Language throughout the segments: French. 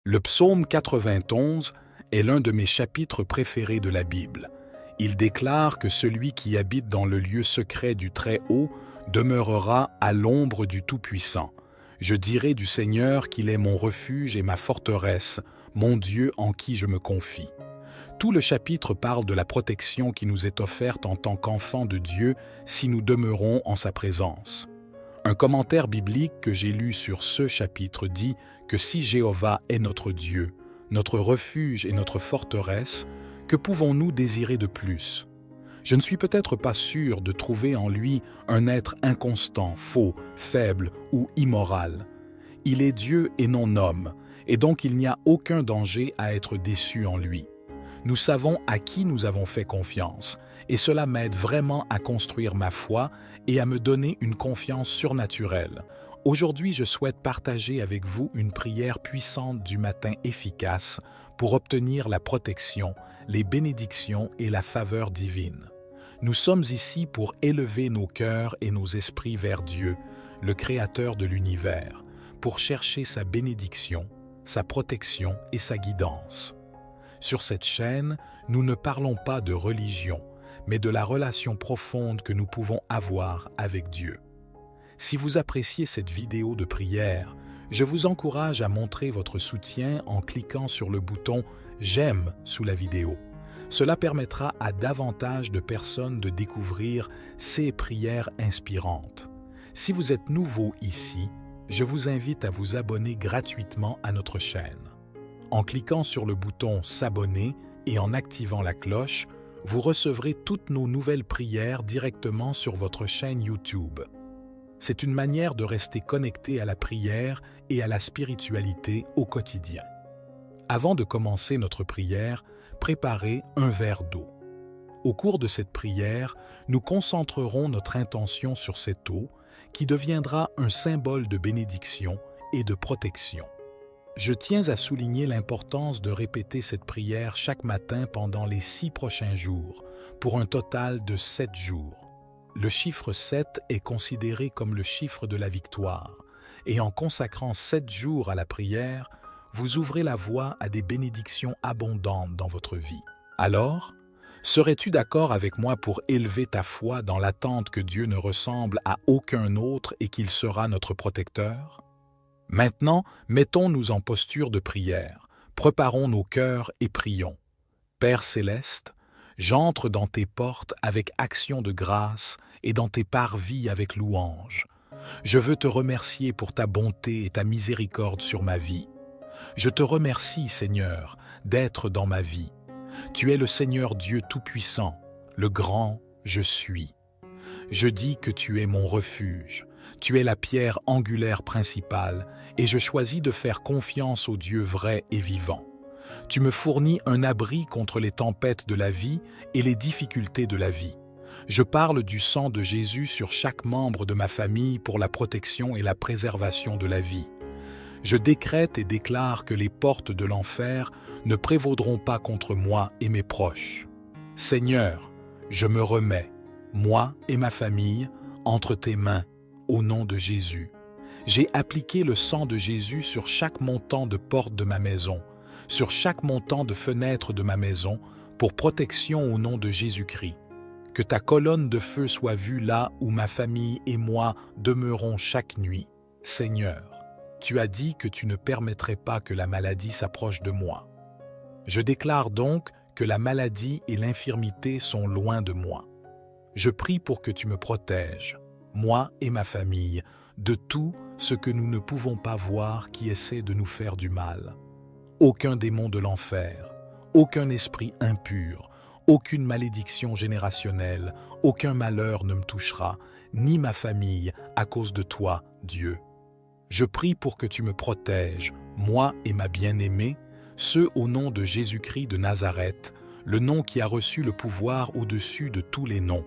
Le psaume 91 est l'un de mes chapitres préférés de la Bible. Il déclare que celui qui habite dans le lieu secret du Très-Haut demeurera à l'ombre du Tout-Puissant. Je dirai du Seigneur qu'il est mon refuge et ma forteresse, mon Dieu en qui je me confie. Tout le chapitre parle de la protection qui nous est offerte en tant qu'enfants de Dieu si nous demeurons en sa présence. Un commentaire biblique que j'ai lu sur ce chapitre dit que si Jéhovah est notre Dieu, notre refuge et notre forteresse, que pouvons-nous désirer de plus? Je ne suis peut-être pas sûr de trouver en lui un être inconstant, faux, faible ou immoral. Il est Dieu et non homme, et donc il n'y a aucun danger à être déçu en lui. Nous savons à qui nous avons fait confiance, et cela m'aide vraiment à construire ma foi et à me donner une confiance surnaturelle. Aujourd'hui, je souhaite partager avec vous une prière puissante du matin efficace pour obtenir la protection, les bénédictions et la faveur divine. Nous sommes ici pour élever nos cœurs et nos esprits vers Dieu, le Créateur de l'univers, pour chercher sa bénédiction, sa protection et sa guidance. Sur cette chaîne, nous ne parlons pas de religion, mais de la relation profonde que nous pouvons avoir avec Dieu. Si vous appréciez cette vidéo de prière, je vous encourage à montrer votre soutien en cliquant sur le bouton « J'aime » sous la vidéo. Cela permettra à davantage de personnes de découvrir ces prières inspirantes. Si vous êtes nouveau ici, je vous invite à vous abonner gratuitement à notre chaîne. En cliquant sur le bouton « S'abonner » et en activant la cloche, vous recevrez toutes nos nouvelles prières directement sur votre chaîne YouTube. C'est une manière de rester connecté à la prière et à la spiritualité au quotidien. Avant de commencer notre prière, préparez un verre d'eau. Au cours de cette prière, nous concentrerons notre intention sur cette eau qui deviendra un symbole de bénédiction et de protection. Je tiens à souligner l'importance de répéter cette prière chaque matin pendant les 6 prochains jours, pour un total de 7 jours. Le chiffre 7 est considéré comme le chiffre de la victoire, et en consacrant 7 jours à la prière, vous ouvrez la voie à des bénédictions abondantes dans votre vie. Alors, serais-tu d'accord avec moi pour élever ta foi dans l'attente que Dieu ne ressemble à aucun autre et qu'il sera notre protecteur? Maintenant, mettons-nous en posture de prière, préparons nos cœurs et prions. Père céleste, j'entre dans tes portes avec action de grâce et dans tes parvis avec louange. Je veux te remercier pour ta bonté et ta miséricorde sur ma vie. Je te remercie, Seigneur, d'être dans ma vie. Tu es le Seigneur Dieu Tout-Puissant, le grand je suis. Je dis que tu es mon refuge. Tu es la pierre angulaire principale et je choisis de faire confiance au Dieu vrai et vivant. Tu me fournis un abri contre les tempêtes de la vie et les difficultés de la vie. Je parle du sang de Jésus sur chaque membre de ma famille pour la protection et la préservation de la vie. Je décrète et déclare que les portes de l'enfer ne prévaudront pas contre moi et mes proches. Seigneur, je me remets, moi et ma famille, entre tes mains, au nom de Jésus. J'ai appliqué le sang de Jésus sur chaque montant de porte de ma maison, sur chaque montant de fenêtre de ma maison, pour protection au nom de Jésus-Christ. Que ta colonne de feu soit vue là où ma famille et moi demeurons chaque nuit. Seigneur, tu as dit que tu ne permettrais pas que la maladie s'approche de moi. Je déclare donc que la maladie et l'infirmité sont loin de moi. Je prie pour que tu me protèges, moi et ma famille, de tout ce que nous ne pouvons pas voir qui essaie de nous faire du mal. Aucun démon de l'enfer, aucun esprit impur, aucune malédiction générationnelle, aucun malheur ne me touchera, ni ma famille, à cause de toi, Dieu. Je prie pour que tu me protèges, moi et ma bien-aimée, ce au nom de Jésus-Christ de Nazareth, le nom qui a reçu le pouvoir au-dessus de tous les noms.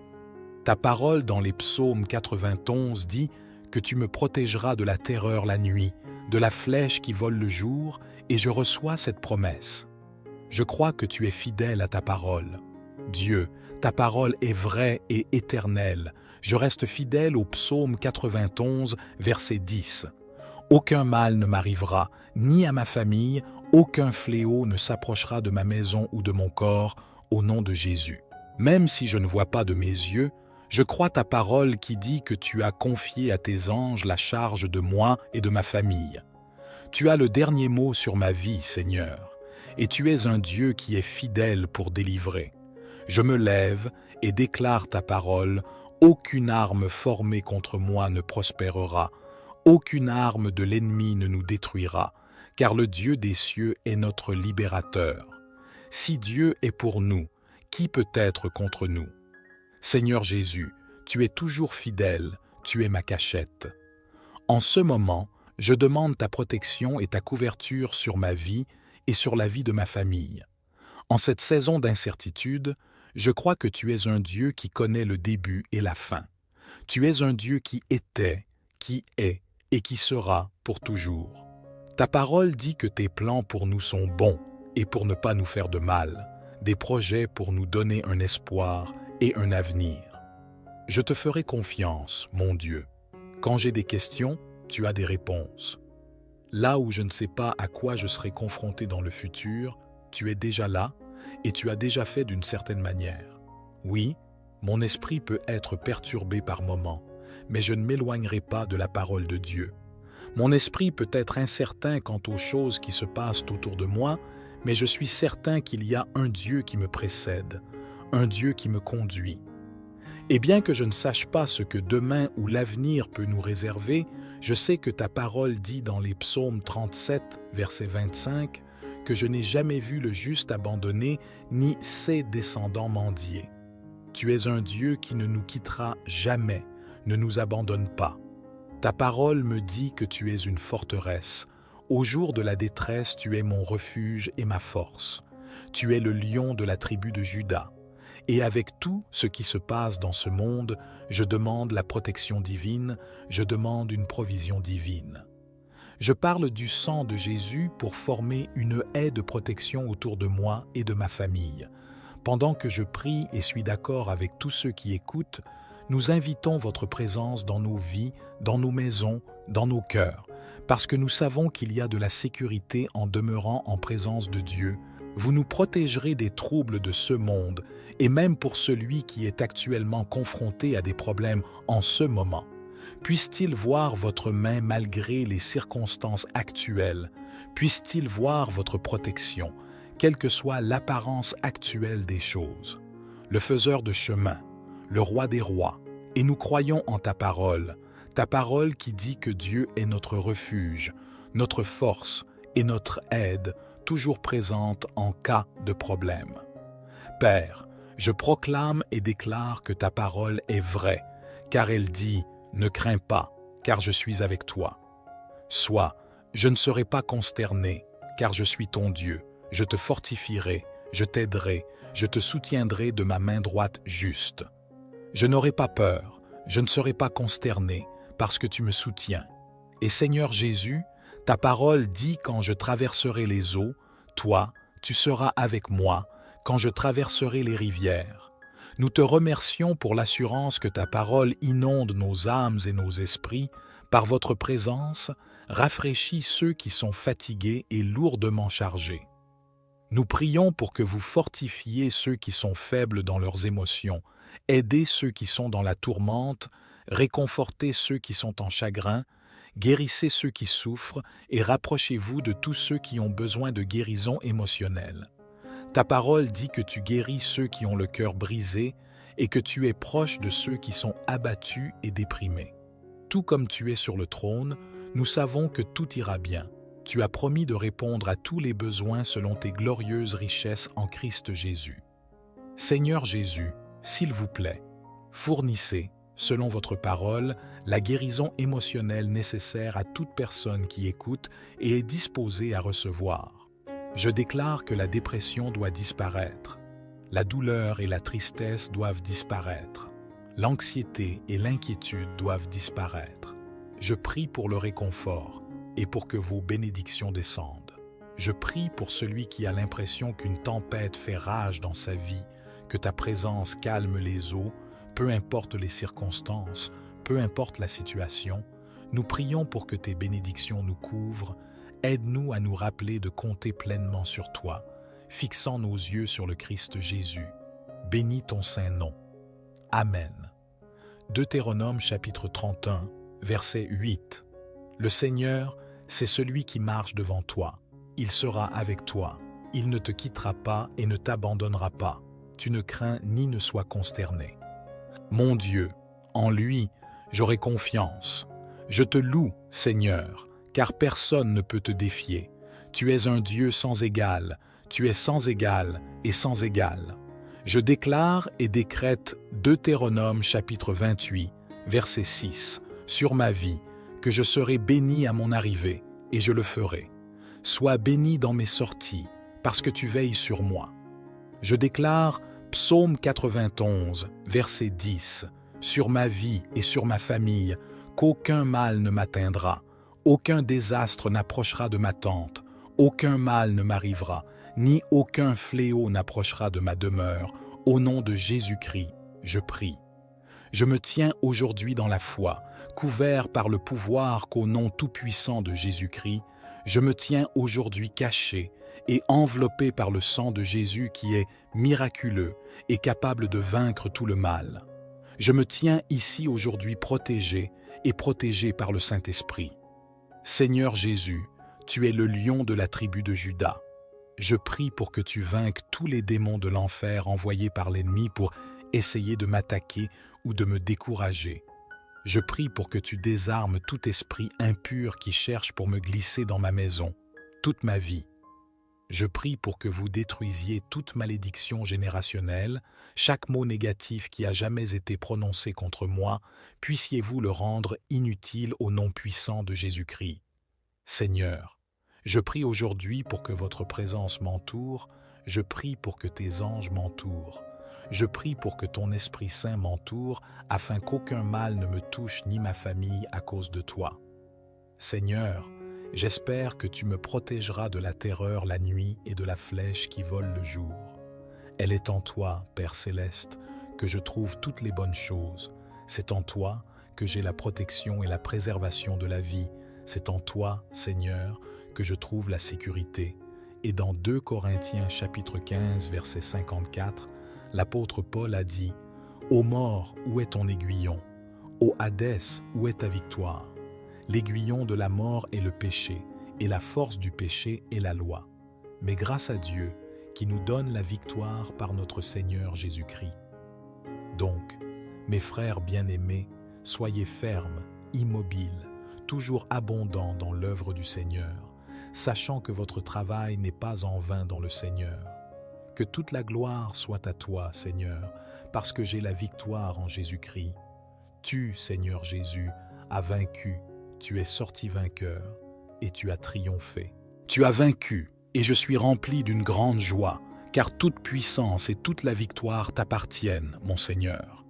Ta parole dans les psaumes 91 dit que tu me protégeras de la terreur la nuit, de la flèche qui vole le jour, et je reçois cette promesse. Je crois que tu es fidèle à ta parole. Dieu, ta parole est vraie et éternelle. Je reste fidèle au psaume 91, verset 10. Aucun mal ne m'arrivera, ni à ma famille, Aucun fléau ne s'approchera de ma maison ou de mon corps, au nom de Jésus. Même si je ne vois pas de mes yeux, je crois ta parole qui dit que tu as confié à tes anges la charge de moi et de ma famille. Tu as le dernier mot sur ma vie, Seigneur, et tu es un Dieu qui est fidèle pour délivrer. Je me lève et déclare ta parole, aucune arme formée contre moi ne prospérera, aucune arme de l'ennemi ne nous détruira, car le Dieu des cieux est notre libérateur. Si Dieu est pour nous, qui peut être contre nous? Seigneur Jésus, tu es toujours fidèle, tu es ma cachette. En ce moment, je demande ta protection et ta couverture sur ma vie et sur la vie de ma famille. En cette saison d'incertitude, je crois que tu es un Dieu qui connaît le début et la fin. Tu es un Dieu qui était, qui est et qui sera pour toujours. Ta parole dit que tes plans pour nous sont bons et pour ne pas nous faire de mal, des projets pour nous donner un espoir et un avenir. Je te ferai confiance, mon Dieu. Quand j'ai des questions, tu as des réponses. Là où je ne sais pas à quoi je serai confronté dans le futur, tu es déjà là et tu as déjà fait d'une certaine manière. Oui, mon esprit peut être perturbé par moments, mais je ne m'éloignerai pas de la parole de Dieu. Mon esprit peut être incertain quant aux choses qui se passent autour de moi, mais je suis certain qu'il y a un Dieu qui me précède, un Dieu qui me conduit. Et bien que je ne sache pas ce que demain ou l'avenir peut nous réserver, je sais que ta parole dit dans les psaumes 37, verset 25, que je n'ai jamais vu le juste abandonné, ni ses descendants mendier. Tu es un Dieu qui ne nous quittera jamais, ne nous abandonne pas. Ta parole me dit que tu es une forteresse. Au jour de la détresse, tu es mon refuge et ma force. Tu es le lion de la tribu de Juda. Et avec tout ce qui se passe dans ce monde, je demande la protection divine, je demande une provision divine. Je parle du sang de Jésus pour former une haie de protection autour de moi et de ma famille. Pendant que je prie et suis d'accord avec tous ceux qui écoutent, nous invitons votre présence dans nos vies, dans nos maisons, dans nos cœurs, parce que nous savons qu'il y a de la sécurité en demeurant en présence de Dieu. Vous nous protégerez des troubles de ce monde, et même pour celui qui est actuellement confronté à des problèmes en ce moment. Puisse-t-il voir votre main malgré les circonstances actuelles? Puisse-t-il voir votre protection, quelle que soit l'apparence actuelle des choses? Le faiseur de chemin, le roi des rois, et nous croyons en ta parole qui dit que Dieu est notre refuge, notre force et notre aide, toujours présente en cas de problème. Père, je proclame et déclare que ta parole est vraie, car elle dit « Ne crains pas, car je suis avec toi ». Soit, je ne serai pas consterné, car je suis ton Dieu, je te fortifierai, je t'aiderai, je te soutiendrai de ma main droite juste. Je n'aurai pas peur, je ne serai pas consterné, parce que tu me soutiens. Et Seigneur Jésus, ta parole dit quand je traverserai les eaux, toi, tu seras avec moi, quand je traverserai les rivières. Nous te remercions pour l'assurance que ta parole inonde nos âmes et nos esprits. Par votre présence, rafraîchis ceux qui sont fatigués et lourdement chargés. Nous prions pour que vous fortifiez ceux qui sont faibles dans leurs émotions, aidez ceux qui sont dans la tourmente, réconfortez ceux qui sont en chagrin, guérissez ceux qui souffrent et rapprochez-vous de tous ceux qui ont besoin de guérison émotionnelle. Ta parole dit que tu guéris ceux qui ont le cœur brisé et que tu es proche de ceux qui sont abattus et déprimés. Tout comme tu es sur le trône, nous savons que tout ira bien. Tu as promis de répondre à tous les besoins selon tes glorieuses richesses en Christ Jésus. Seigneur Jésus, s'il vous plaît, fournissez, selon votre parole, la guérison émotionnelle nécessaire à toute personne qui écoute et est disposée à recevoir. Je déclare que la dépression doit disparaître, la douleur et la tristesse doivent disparaître, l'anxiété et l'inquiétude doivent disparaître. Je prie pour le réconfort et pour que vos bénédictions descendent. Je prie pour celui qui a l'impression qu'une tempête fait rage dans sa vie, que ta présence calme les eaux, peu importe les circonstances, peu importe la situation. Nous prions pour que tes bénédictions nous couvrent, Aide-nous à nous rappeler de compter pleinement sur toi, fixant nos yeux sur le Christ Jésus. Bénis ton saint nom. Amen. Deutéronome chapitre 31, verset 8. Le Seigneur, c'est celui qui marche devant toi. Il sera avec toi. Il ne te quittera pas et ne t'abandonnera pas. Tu ne crains ni ne sois consterné. Mon Dieu, en lui, j'aurai confiance. Je te loue, Seigneur, car personne ne peut te défier. Tu es un Dieu sans égal, tu es sans égal et sans égal. Je déclare et décrète Deutéronome chapitre 28, verset 6, sur ma vie, que je serai béni à mon arrivée, et je le ferai. Sois béni dans mes sorties, parce que tu veilles sur moi. Je déclare Psaume 91, verset 10, sur ma vie et sur ma famille, qu'aucun mal ne m'atteindra, aucun désastre n'approchera de ma tente, aucun mal ne m'arrivera, ni aucun fléau n'approchera de ma demeure. Au nom de Jésus-Christ, je prie. Je me tiens aujourd'hui dans la foi, couvert par le pouvoir qu'au nom tout-puissant de Jésus-Christ, je me tiens aujourd'hui caché et enveloppé par le sang de Jésus qui est miraculeux et capable de vaincre tout le mal. Je me tiens ici aujourd'hui protégé et protégé par le Saint-Esprit. Seigneur Jésus, tu es le lion de la tribu de Juda. Je prie pour que tu vainques tous les démons de l'enfer envoyés par l'ennemi pour essayer de m'attaquer ou de me décourager. Je prie pour que tu désarmes tout esprit impur qui cherche pour me glisser dans ma maison, toute ma vie. Je prie pour que vous détruisiez toute malédiction générationnelle, chaque mot négatif qui a jamais été prononcé contre moi, puissiez-vous le rendre inutile au nom puissant de Jésus-Christ. Seigneur, je prie aujourd'hui pour que votre présence m'entoure, je prie pour que tes anges m'entourent. Je prie pour que ton Esprit Saint m'entoure, afin qu'aucun mal ne me touche ni ma famille à cause de toi. Seigneur, j'espère que tu me protégeras de la terreur la nuit et de la flèche qui vole le jour. Elle est en toi, Père Céleste, que je trouve toutes les bonnes choses. C'est en toi que j'ai la protection et la préservation de la vie. C'est en toi, Seigneur, que je trouve la sécurité. Et dans 2 Corinthiens chapitre 15, verset 54, l'apôtre Paul a dit « Ô mort, où est ton aiguillon? Ô Hadès, où est ta victoire? L'aiguillon de la mort est le péché, et la force du péché est la loi. Mais grâce à Dieu, qui nous donne la victoire par notre Seigneur Jésus-Christ. Donc, mes frères bien-aimés, soyez fermes, immobiles, toujours abondants dans l'œuvre du Seigneur, sachant que votre travail n'est pas en vain dans le Seigneur. Que toute la gloire soit à toi, Seigneur, parce que j'ai la victoire en Jésus-Christ. Tu, Seigneur Jésus, as vaincu, tu es sorti vainqueur, et tu as triomphé. Tu as vaincu, et je suis rempli d'une grande joie, car toute puissance et toute la victoire t'appartiennent, mon Seigneur.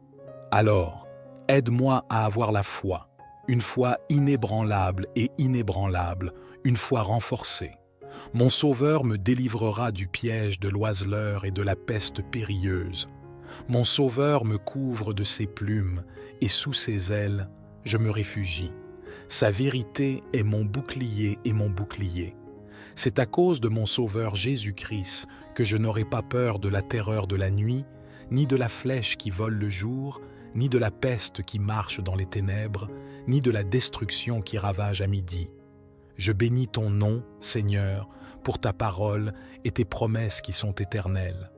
Alors, aide-moi à avoir la foi, une foi inébranlable et inébranlable, une foi renforcée. Mon Sauveur me délivrera du piège de l'oiseleur et de la peste périlleuse. Mon Sauveur me couvre de ses plumes, et sous ses ailes, je me réfugie. Sa vérité est mon bouclier et mon bouclier. C'est à cause de mon Sauveur Jésus-Christ que je n'aurai pas peur de la terreur de la nuit, ni de la flèche qui vole le jour, ni de la peste qui marche dans les ténèbres, ni de la destruction qui ravage à midi. Je bénis ton nom, Seigneur, pour ta parole et tes promesses qui sont éternelles.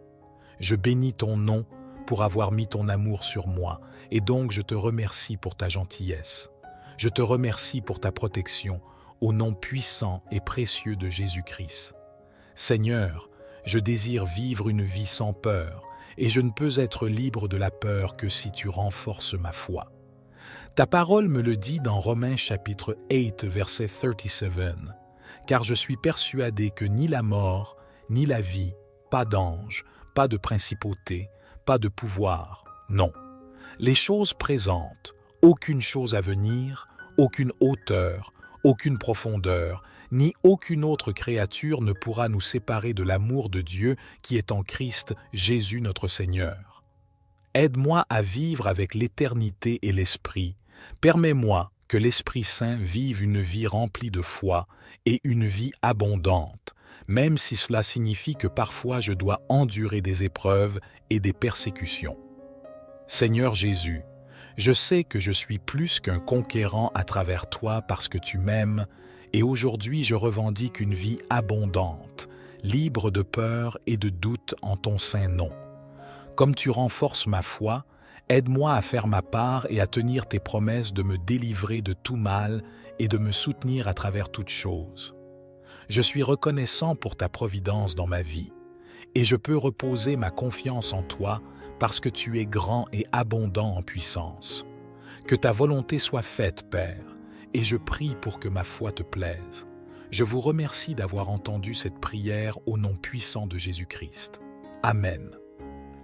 Je bénis ton nom pour avoir mis ton amour sur moi, et donc je te remercie pour ta gentillesse. Je te remercie pour ta protection, au nom puissant et précieux de Jésus-Christ. Seigneur, je désire vivre une vie sans peur, et je ne peux être libre de la peur que si tu renforces ma foi. Ta parole me le dit dans Romains chapitre 8, verset 37, « Car je suis persuadé que ni la mort, ni la vie, pas d'ange, pas de principauté, pas de pouvoir, non. Les choses présentes, aucune chose à venir, aucune hauteur, aucune profondeur, ni aucune autre créature ne pourra nous séparer de l'amour de Dieu qui est en Christ Jésus notre Seigneur. Aide-moi à vivre avec l'éternité et l'esprit. Permets-moi que l'Esprit Saint vive une vie remplie de foi et une vie abondante, même si cela signifie que parfois je dois endurer des épreuves et des persécutions. Seigneur Jésus, je sais que je suis plus qu'un conquérant à travers toi parce que tu m'aimes, et aujourd'hui je revendique une vie abondante, libre de peur et de doute en ton saint nom. Comme tu renforces ma foi, aide-moi à faire ma part et à tenir tes promesses de me délivrer de tout mal et de me soutenir à travers toutes choses. Je suis reconnaissant pour ta providence dans ma vie, et je peux reposer ma confiance en toi parce que tu es grand et abondant en puissance. Que ta volonté soit faite, Père, et je prie pour que ma foi te plaise. Je vous remercie d'avoir entendu cette prière au nom puissant de Jésus-Christ. Amen.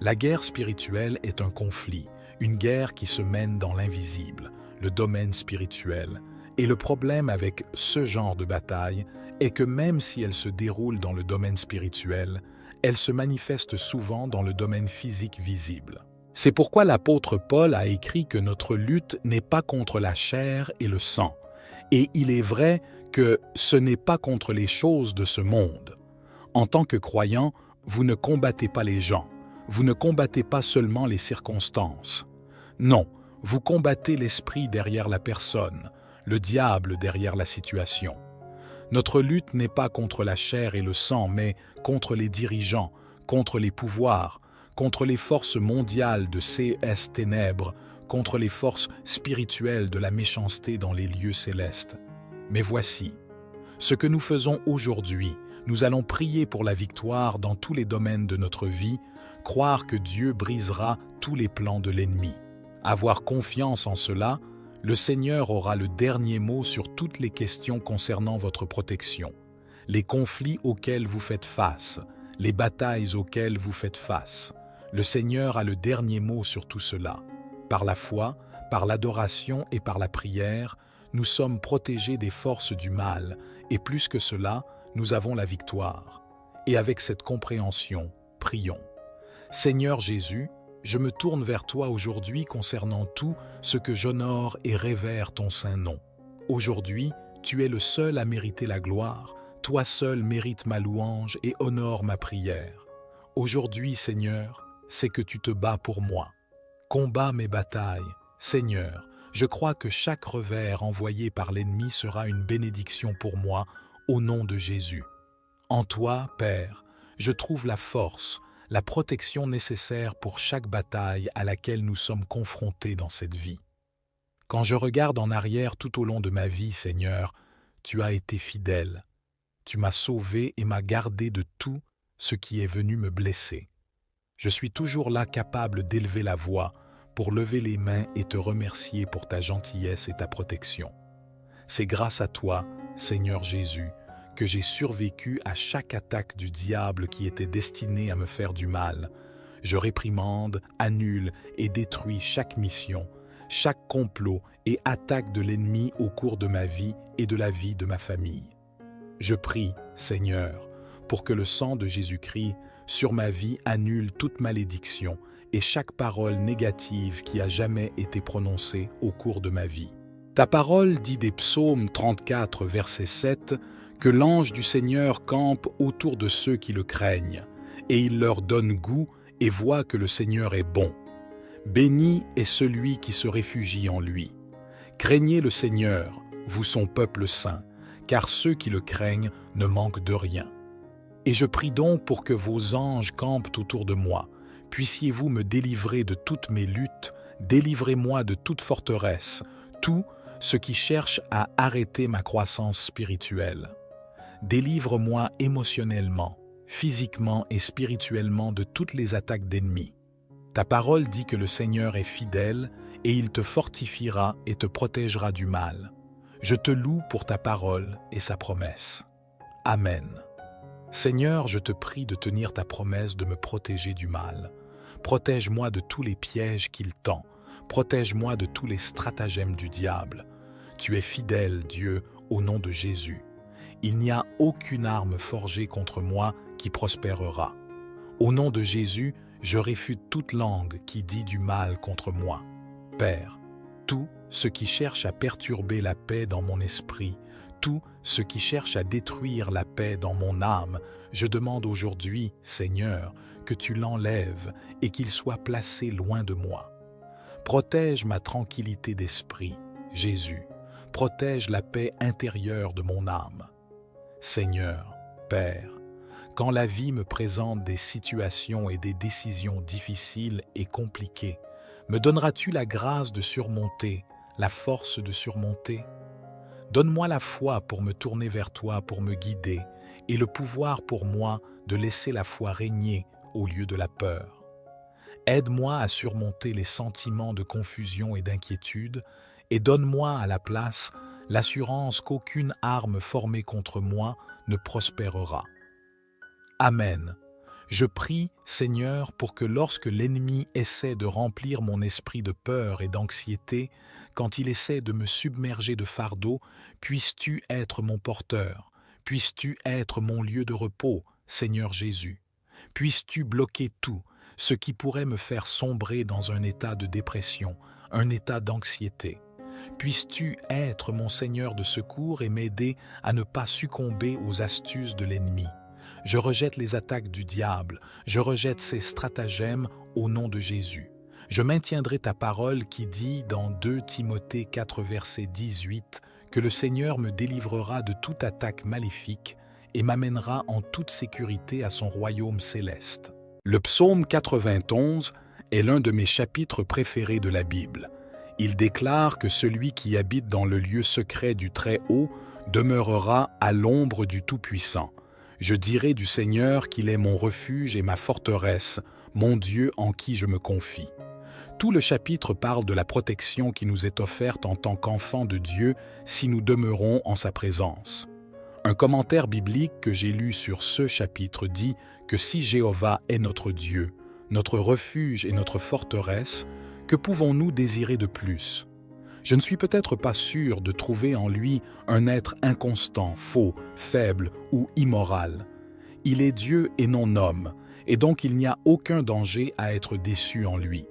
La guerre spirituelle est un conflit, une guerre qui se mène dans l'invisible, le domaine spirituel. Et le problème avec ce genre de bataille est que même si elle se déroule dans le domaine spirituel, elle se manifeste souvent dans le domaine physique visible. C'est pourquoi l'apôtre Paul a écrit que notre lutte n'est pas contre la chair et le sang. Et il est vrai que ce n'est pas contre les choses de ce monde. En tant que croyant, vous ne combattez pas les gens. Vous ne combattez pas seulement les circonstances. Non, vous combattez l'esprit derrière la personne, le diable derrière la situation. Notre lutte n'est pas contre la chair et le sang, mais contre les dirigeants, contre les pouvoirs, contre les forces mondiales de ces ténèbres, contre les forces spirituelles de la méchanceté dans les lieux célestes. Mais voici, ce que nous faisons aujourd'hui, nous allons prier pour la victoire dans tous les domaines de notre vie, croire que Dieu brisera tous les plans de l'ennemi. Avoir confiance en cela, le Seigneur aura le dernier mot sur toutes les questions concernant votre protection, les conflits auxquels vous faites face, les batailles auxquelles vous faites face. Le Seigneur a le dernier mot sur tout cela. Par la foi, par l'adoration et par la prière, nous sommes protégés des forces du mal, et plus que cela, nous avons la victoire. Et avec cette compréhension, prions. Seigneur Jésus, je me tourne vers toi aujourd'hui concernant tout ce que j'honore et révère ton saint nom. Aujourd'hui, tu es le seul à mériter la gloire, toi seul mérites ma louange et honore ma prière. Aujourd'hui, Seigneur, c'est que tu te bats pour moi. Combats mes batailles. Seigneur, je crois que chaque revers envoyé par l'ennemi sera une bénédiction pour moi, au nom de Jésus. En toi, Père, je trouve la force, la protection nécessaire pour chaque bataille à laquelle nous sommes confrontés dans cette vie. Quand je regarde en arrière tout au long de ma vie, Seigneur, tu as été fidèle. Tu m'as sauvé et m'as gardé de tout ce qui est venu me blesser. Je suis toujours là capable d'élever la voix pour lever les mains et te remercier pour ta gentillesse et ta protection. C'est grâce à toi, Seigneur Jésus, que j'ai survécu à chaque attaque du diable qui était destinée à me faire du mal. Je réprimande, annule et détruis chaque mission, chaque complot et attaque de l'ennemi au cours de ma vie et de la vie de ma famille. Je prie, Seigneur, pour que le sang de Jésus-Christ sur ma vie annule toute malédiction et chaque parole négative qui a jamais été prononcée au cours de ma vie. Ta parole dit des psaumes 34, verset 7, que l'ange du Seigneur campe autour de ceux qui le craignent, et il leur donne goût et voit que le Seigneur est bon. Béni est celui qui se réfugie en lui. Craignez le Seigneur, vous son peuple saint, car ceux qui le craignent ne manquent de rien. Et je prie donc pour que vos anges campent autour de moi. Puissiez-vous me délivrer de toutes mes luttes, délivrez-moi de toute forteresse, tout ce qui cherche à arrêter ma croissance spirituelle. Délivre-moi émotionnellement, physiquement et spirituellement de toutes les attaques d'ennemis. Ta parole dit que le Seigneur est fidèle et il te fortifiera et te protégera du mal. Je te loue pour ta parole et sa promesse. Amen. Seigneur, je te prie de tenir ta promesse de me protéger du mal. Protège-moi de tous les pièges qu'il tend. Protège-moi de tous les stratagèmes du diable. Tu es fidèle, Dieu, au nom de Jésus. Il n'y a aucune arme forgée contre moi qui prospérera. Au nom de Jésus, je réfute toute langue qui dit du mal contre moi. Père, tout ce qui cherche à perturber la paix dans mon esprit, tout ce qui cherche à détruire la paix dans mon âme, je demande aujourd'hui, Seigneur, que tu l'enlèves et qu'il soit placé loin de moi. Protège ma tranquillité d'esprit, Jésus, protège la paix intérieure de mon âme. Seigneur, Père, quand la vie me présente des situations et des décisions difficiles et compliquées, me donneras-tu la grâce de surmonter, la force de surmonter? Donne-moi la foi pour me tourner vers toi, pour me guider, et le pouvoir pour moi de laisser la foi régner au lieu de la peur. Aide-moi à surmonter les sentiments de confusion et d'inquiétude, et donne-moi à la place l'assurance qu'aucune arme formée contre moi ne prospérera. Amen. Je prie, Seigneur, pour que lorsque l'ennemi essaie de remplir mon esprit de peur et d'anxiété, quand il essaie de me submerger de fardeaux, puisses-tu être mon porteur, puisses-tu être mon lieu de repos, Seigneur Jésus. Puisses-tu bloquer tout, ce qui pourrait me faire sombrer dans un état de dépression, un état d'anxiété. Puisses-tu être mon Seigneur de secours et m'aider à ne pas succomber aux astuces de l'ennemi. Je rejette les attaques du diable, je rejette ses stratagèmes au nom de Jésus. Je maintiendrai ta parole qui dit dans 2 Timothée 4 verset 18 que le Seigneur me délivrera de toute attaque maléfique et m'amènera en toute sécurité à son royaume céleste. Le psaume 91 est l'un de mes chapitres préférés de la Bible. Il déclare que celui qui habite dans le lieu secret du Très-Haut demeurera à l'ombre du Tout-Puissant. Je dirai du Seigneur qu'il est mon refuge et ma forteresse, mon Dieu en qui je me confie. Tout le chapitre parle de la protection qui nous est offerte en tant qu'enfants de Dieu si nous demeurons en sa présence. Un commentaire biblique que j'ai lu sur ce chapitre dit que si Jéhovah est notre Dieu, notre refuge et notre forteresse, que pouvons-nous désirer de plus? Je ne suis peut-être pas sûr de trouver en lui un être inconstant, faux, faible ou immoral. Il est Dieu et non homme, et donc il n'y a aucun danger à être déçu en lui.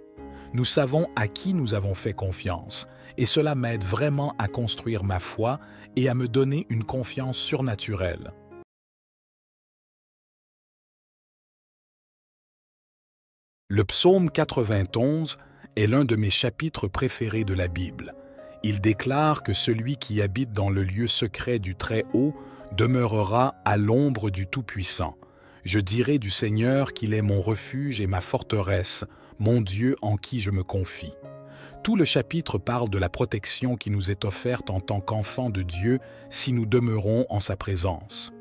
Nous savons à qui nous avons fait confiance, et cela m'aide vraiment à construire ma foi et à me donner une confiance surnaturelle. Le psaume 91 est l'un de mes chapitres préférés de la Bible. Il déclare que celui qui habite dans le lieu secret du Très-Haut demeurera à l'ombre du Tout-Puissant. Je dirai du Seigneur qu'il est mon refuge et ma forteresse, mon Dieu en qui je me confie. Tout le chapitre parle de la protection qui nous est offerte en tant qu'enfants de Dieu si nous demeurons en sa présence.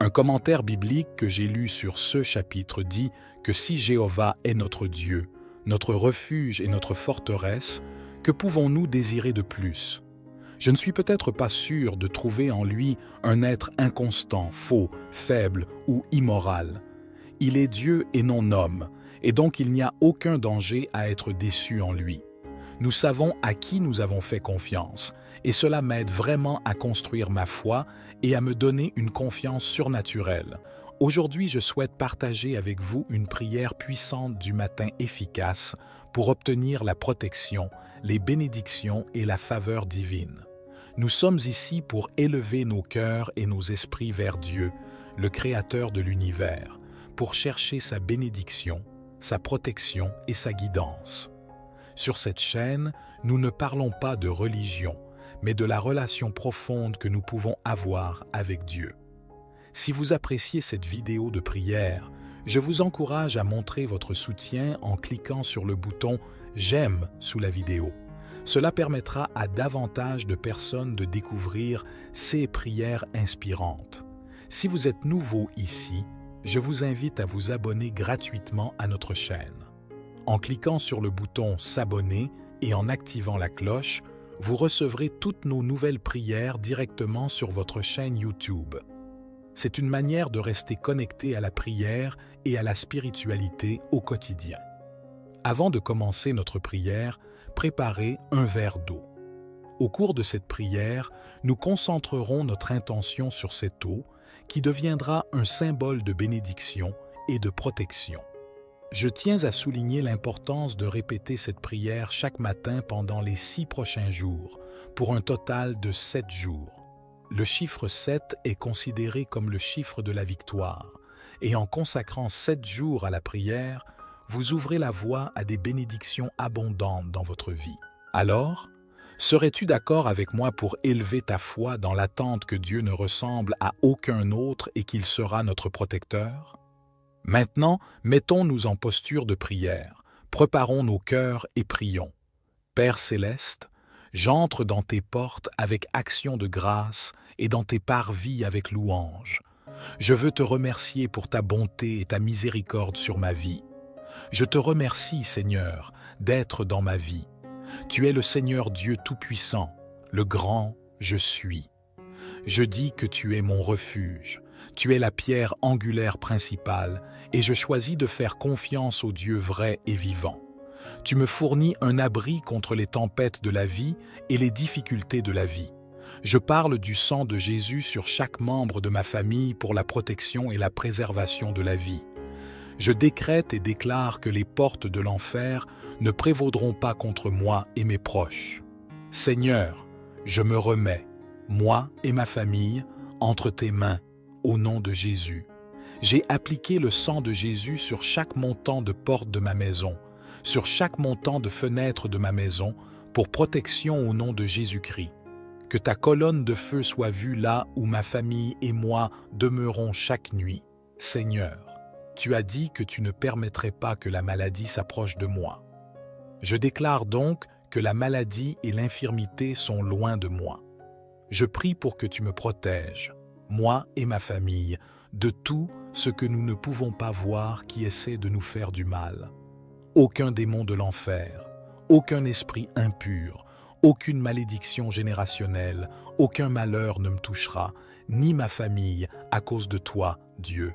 Un commentaire biblique que j'ai lu sur ce chapitre dit que si Jéhovah est notre Dieu, notre refuge et notre forteresse, que pouvons-nous désirer de plus? Je ne suis peut-être pas sûr de trouver en lui un être inconstant, faux, faible ou immoral. Il est Dieu et non homme, et donc il n'y a aucun danger à être déçu en lui. Nous savons à qui nous avons fait confiance, et cela m'aide vraiment à construire ma foi et à me donner une confiance surnaturelle. Aujourd'hui, je souhaite partager avec vous une prière puissante du matin efficace pour obtenir la protection, les bénédictions et la faveur divine. Nous sommes ici pour élever nos cœurs et nos esprits vers Dieu, le Créateur de l'univers, pour chercher sa bénédiction, sa protection et sa guidance. Sur cette chaîne, nous ne parlons pas de religion, mais de la relation profonde que nous pouvons avoir avec Dieu. Si vous appréciez cette vidéo de prière, je vous encourage à montrer votre soutien en cliquant sur le bouton « J'aime » sous la vidéo. Cela permettra à davantage de personnes de découvrir ces prières inspirantes. Si vous êtes nouveau ici, je vous invite à vous abonner gratuitement à notre chaîne. En cliquant sur le bouton « S'abonner » et en activant la cloche, vous recevrez toutes nos nouvelles prières directement sur votre chaîne YouTube. C'est une manière de rester connecté à la prière et à la spiritualité au quotidien. Avant de commencer notre prière, préparez un verre d'eau. Au cours de cette prière, nous concentrerons notre intention sur cette eau qui deviendra un symbole de bénédiction et de protection. Je tiens à souligner l'importance de répéter cette prière chaque matin pendant les 6 prochains jours, pour un total de 7 jours. Le chiffre 7 est considéré comme le chiffre de la victoire, et en consacrant 7 jours à la prière, vous ouvrez la voie à des bénédictions abondantes dans votre vie. Alors, serais-tu d'accord avec moi pour élever ta foi dans l'attente que Dieu ne ressemble à aucun autre et qu'il sera notre protecteur? Maintenant, mettons-nous en posture de prière, préparons nos cœurs et prions. Père céleste, j'entre dans tes portes avec action de grâce et dans tes parvis avec louange. Je veux te remercier pour ta bonté et ta miséricorde sur ma vie. Je te remercie, Seigneur, d'être dans ma vie. Tu es le Seigneur Dieu Tout-Puissant, le grand je suis. Je dis que tu es mon refuge, tu es la pierre angulaire principale, et je choisis de faire confiance au Dieu vrai et vivant. Tu me fournis un abri contre les tempêtes de la vie et les difficultés de la vie. Je parle du sang de Jésus sur chaque membre de ma famille pour la protection et la préservation de la vie. Je décrète et déclare que les portes de l'enfer ne prévaudront pas contre moi et mes proches. Seigneur, je me remets, moi et ma famille, entre tes mains, au nom de Jésus. J'ai appliqué le sang de Jésus sur chaque montant de porte de ma maison, sur chaque montant de fenêtre de ma maison, pour protection au nom de Jésus-Christ. Que ta colonne de feu soit vue là où ma famille et moi demeurons chaque nuit. Seigneur, tu as dit que tu ne permettrais pas que la maladie s'approche de moi. Je déclare donc que la maladie et l'infirmité sont loin de moi. Je prie pour que tu me protèges, moi et ma famille, de tout ce que nous ne pouvons pas voir qui essaie de nous faire du mal. Aucun démon de l'enfer, aucun esprit impur, aucune malédiction générationnelle, aucun malheur ne me touchera, ni ma famille, à cause de toi, Dieu.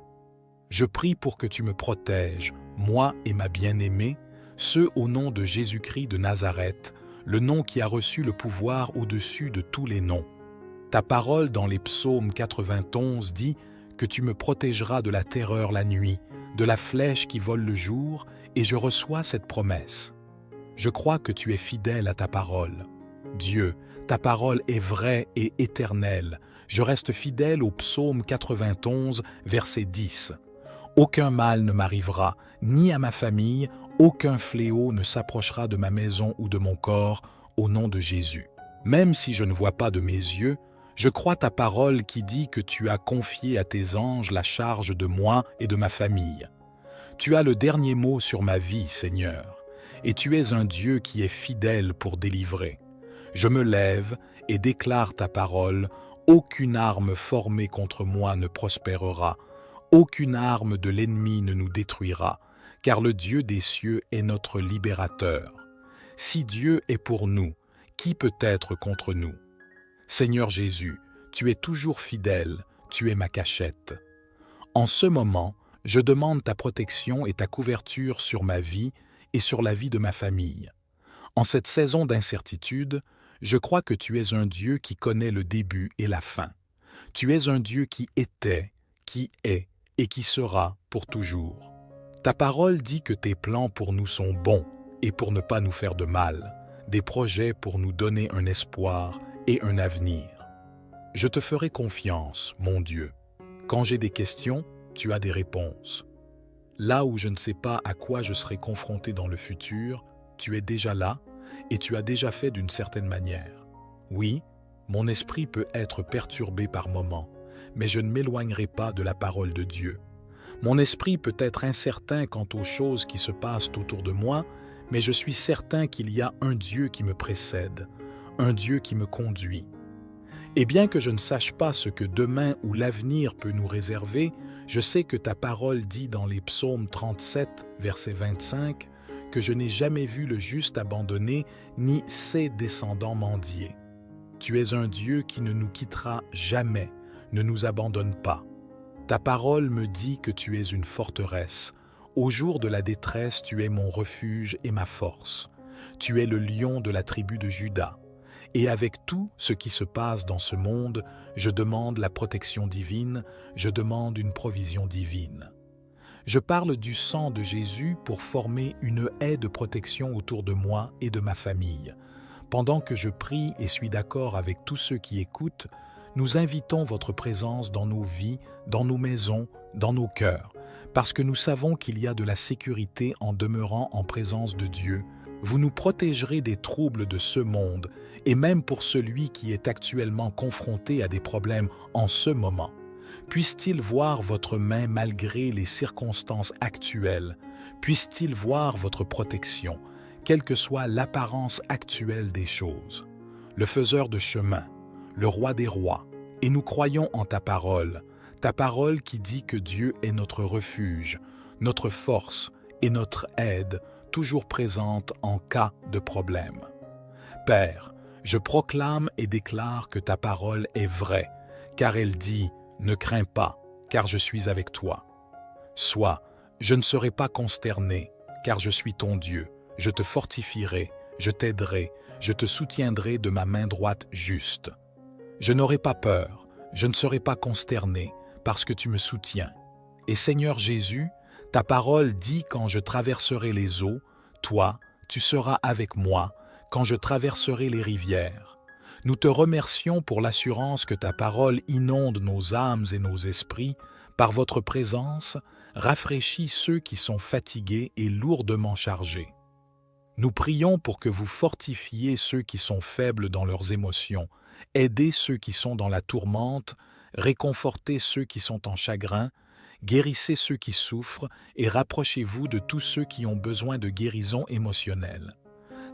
Je prie pour que tu me protèges, moi et ma bien-aimée, ceux au nom de Jésus-Christ de Nazareth, le nom qui a reçu le pouvoir au-dessus de tous les noms. Ta parole dans les psaumes 91 dit que tu me protégeras de la terreur la nuit, de la flèche qui vole le jour, et je reçois cette promesse. Je crois que tu es fidèle à ta parole. Dieu, ta parole est vraie et éternelle. Je reste fidèle au psaume 91, verset 10. Aucun mal ne m'arrivera, ni à ma famille, aucun fléau ne s'approchera de ma maison ou de mon corps, au nom de Jésus. Même si je ne vois pas de mes yeux, je crois ta parole qui dit que tu as confié à tes anges la charge de moi et de ma famille. Tu as le dernier mot sur ma vie, Seigneur, et tu es un Dieu qui est fidèle pour délivrer. Je me lève et déclare ta parole, aucune arme formée contre moi ne prospérera, aucune arme de l'ennemi ne nous détruira, car le Dieu des cieux est notre libérateur. Si Dieu est pour nous, qui peut être contre nous? Seigneur Jésus, tu es toujours fidèle, tu es ma cachette. En ce moment, je demande ta protection et ta couverture sur ma vie et sur la vie de ma famille. En cette saison d'incertitude, je crois que tu es un Dieu qui connaît le début et la fin. Tu es un Dieu qui était, qui est et qui sera pour toujours. Ta parole dit que tes plans pour nous sont bons et pour ne pas nous faire de mal, des projets pour nous donner un espoir et un avenir. Je te ferai confiance, mon Dieu. Quand j'ai des questions, tu as des réponses. Là où je ne sais pas à quoi je serai confronté dans le futur, tu es déjà là et tu as déjà fait d'une certaine manière. Oui, mon esprit peut être perturbé par moments, mais je ne m'éloignerai pas de la parole de Dieu. Mon esprit peut être incertain quant aux choses qui se passent autour de moi, mais je suis certain qu'il y a un Dieu qui me précède, un Dieu qui me conduit. Et bien que je ne sache pas ce que demain ou l'avenir peut nous réserver, je sais que ta parole dit dans les psaumes 37, verset 25, que je n'ai jamais vu le juste abandonné, ni ses descendants mendier. Tu es un Dieu qui ne nous quittera jamais, ne nous abandonne pas. Ta parole me dit que tu es une forteresse. Au jour de la détresse, tu es mon refuge et ma force. Tu es le lion de la tribu de Juda. Et avec tout ce qui se passe dans ce monde, je demande la protection divine, je demande une provision divine. Je parle du sang de Jésus pour former une haie de protection autour de moi et de ma famille. Pendant que je prie et suis d'accord avec tous ceux qui écoutent, nous invitons votre présence dans nos vies, dans nos maisons, dans nos cœurs, parce que nous savons qu'il y a de la sécurité en demeurant en présence de Dieu. Vous nous protégerez des troubles de ce monde, et même pour celui qui est actuellement confronté à des problèmes en ce moment. Puisse-t-il voir votre main malgré les circonstances actuelles? Puisse-t-il voir votre protection, quelle que soit l'apparence actuelle des choses? Le faiseur de chemin, le roi des rois, et nous croyons en ta parole qui dit que Dieu est notre refuge, notre force et notre aide, toujours présente en cas de problème. Père, je proclame et déclare que ta parole est vraie, car elle dit « Ne crains pas, car je suis avec toi ». Soit, je ne serai pas consterné, car je suis ton Dieu, je te fortifierai, je t'aiderai, je te soutiendrai de ma main droite juste. Je n'aurai pas peur, je ne serai pas consterné, parce que tu me soutiens. Et Seigneur Jésus, ta parole dit quand je traverserai les eaux, toi, tu seras avec moi, quand je traverserai les rivières. Nous te remercions pour l'assurance que ta parole inonde nos âmes et nos esprits. Par votre présence, rafraîchis ceux qui sont fatigués et lourdement chargés. Nous prions pour que vous fortifiez ceux qui sont faibles dans leurs émotions, aidez ceux qui sont dans la tourmente, réconfortez ceux qui sont en chagrin, guérissez ceux qui souffrent et rapprochez-vous de tous ceux qui ont besoin de guérison émotionnelle.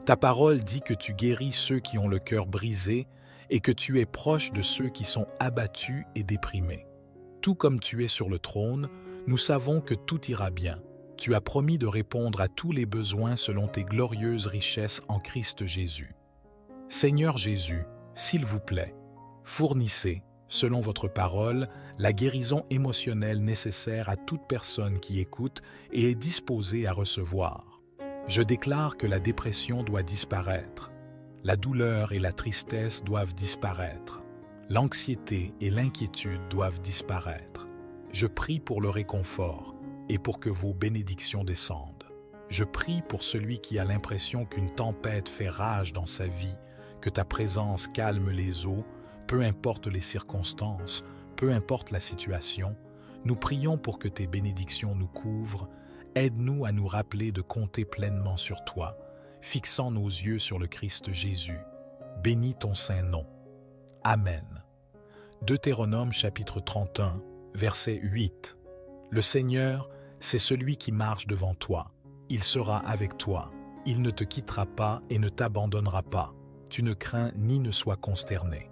Ta parole dit que tu guéris ceux qui ont le cœur brisé et que tu es proche de ceux qui sont abattus et déprimés. Tout comme tu es sur le trône, nous savons que tout ira bien. Tu as promis de répondre à tous les besoins selon tes glorieuses richesses en Christ Jésus. Seigneur Jésus, s'il vous plaît, fournissez, selon votre parole, la guérison émotionnelle nécessaire à toute personne qui écoute et est disposée à recevoir. Je déclare que la dépression doit disparaître, la douleur et la tristesse doivent disparaître, l'anxiété et l'inquiétude doivent disparaître. Je prie pour le réconfort et pour que vos bénédictions descendent. Je prie pour celui qui a l'impression qu'une tempête fait rage dans sa vie, que ta présence calme les eaux, peu importe les circonstances, peu importe la situation. Nous prions pour que tes bénédictions nous couvrent. Aide-nous à nous rappeler de compter pleinement sur toi, fixant nos yeux sur le Christ Jésus. Bénis ton saint nom. Amen. Deutéronome chapitre 31, verset 8. Le Seigneur, c'est celui qui marche devant toi. Il sera avec toi. Il ne te quittera pas et ne t'abandonnera pas. Tu ne crains ni ne sois consterné.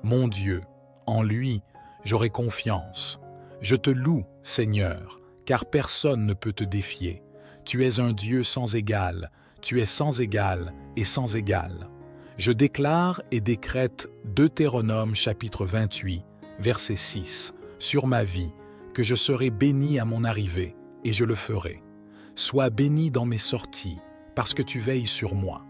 Mon Dieu, en lui, j'aurai confiance. Je te loue, Seigneur, car personne ne peut te défier. Tu es un Dieu sans égal, tu es sans égal et sans égal. Je déclare et décrète Deutéronome chapitre 28, verset 6, sur ma vie, que je serai béni à mon arrivée, et je le ferai. Sois béni dans mes sorties, parce que tu veilles sur moi.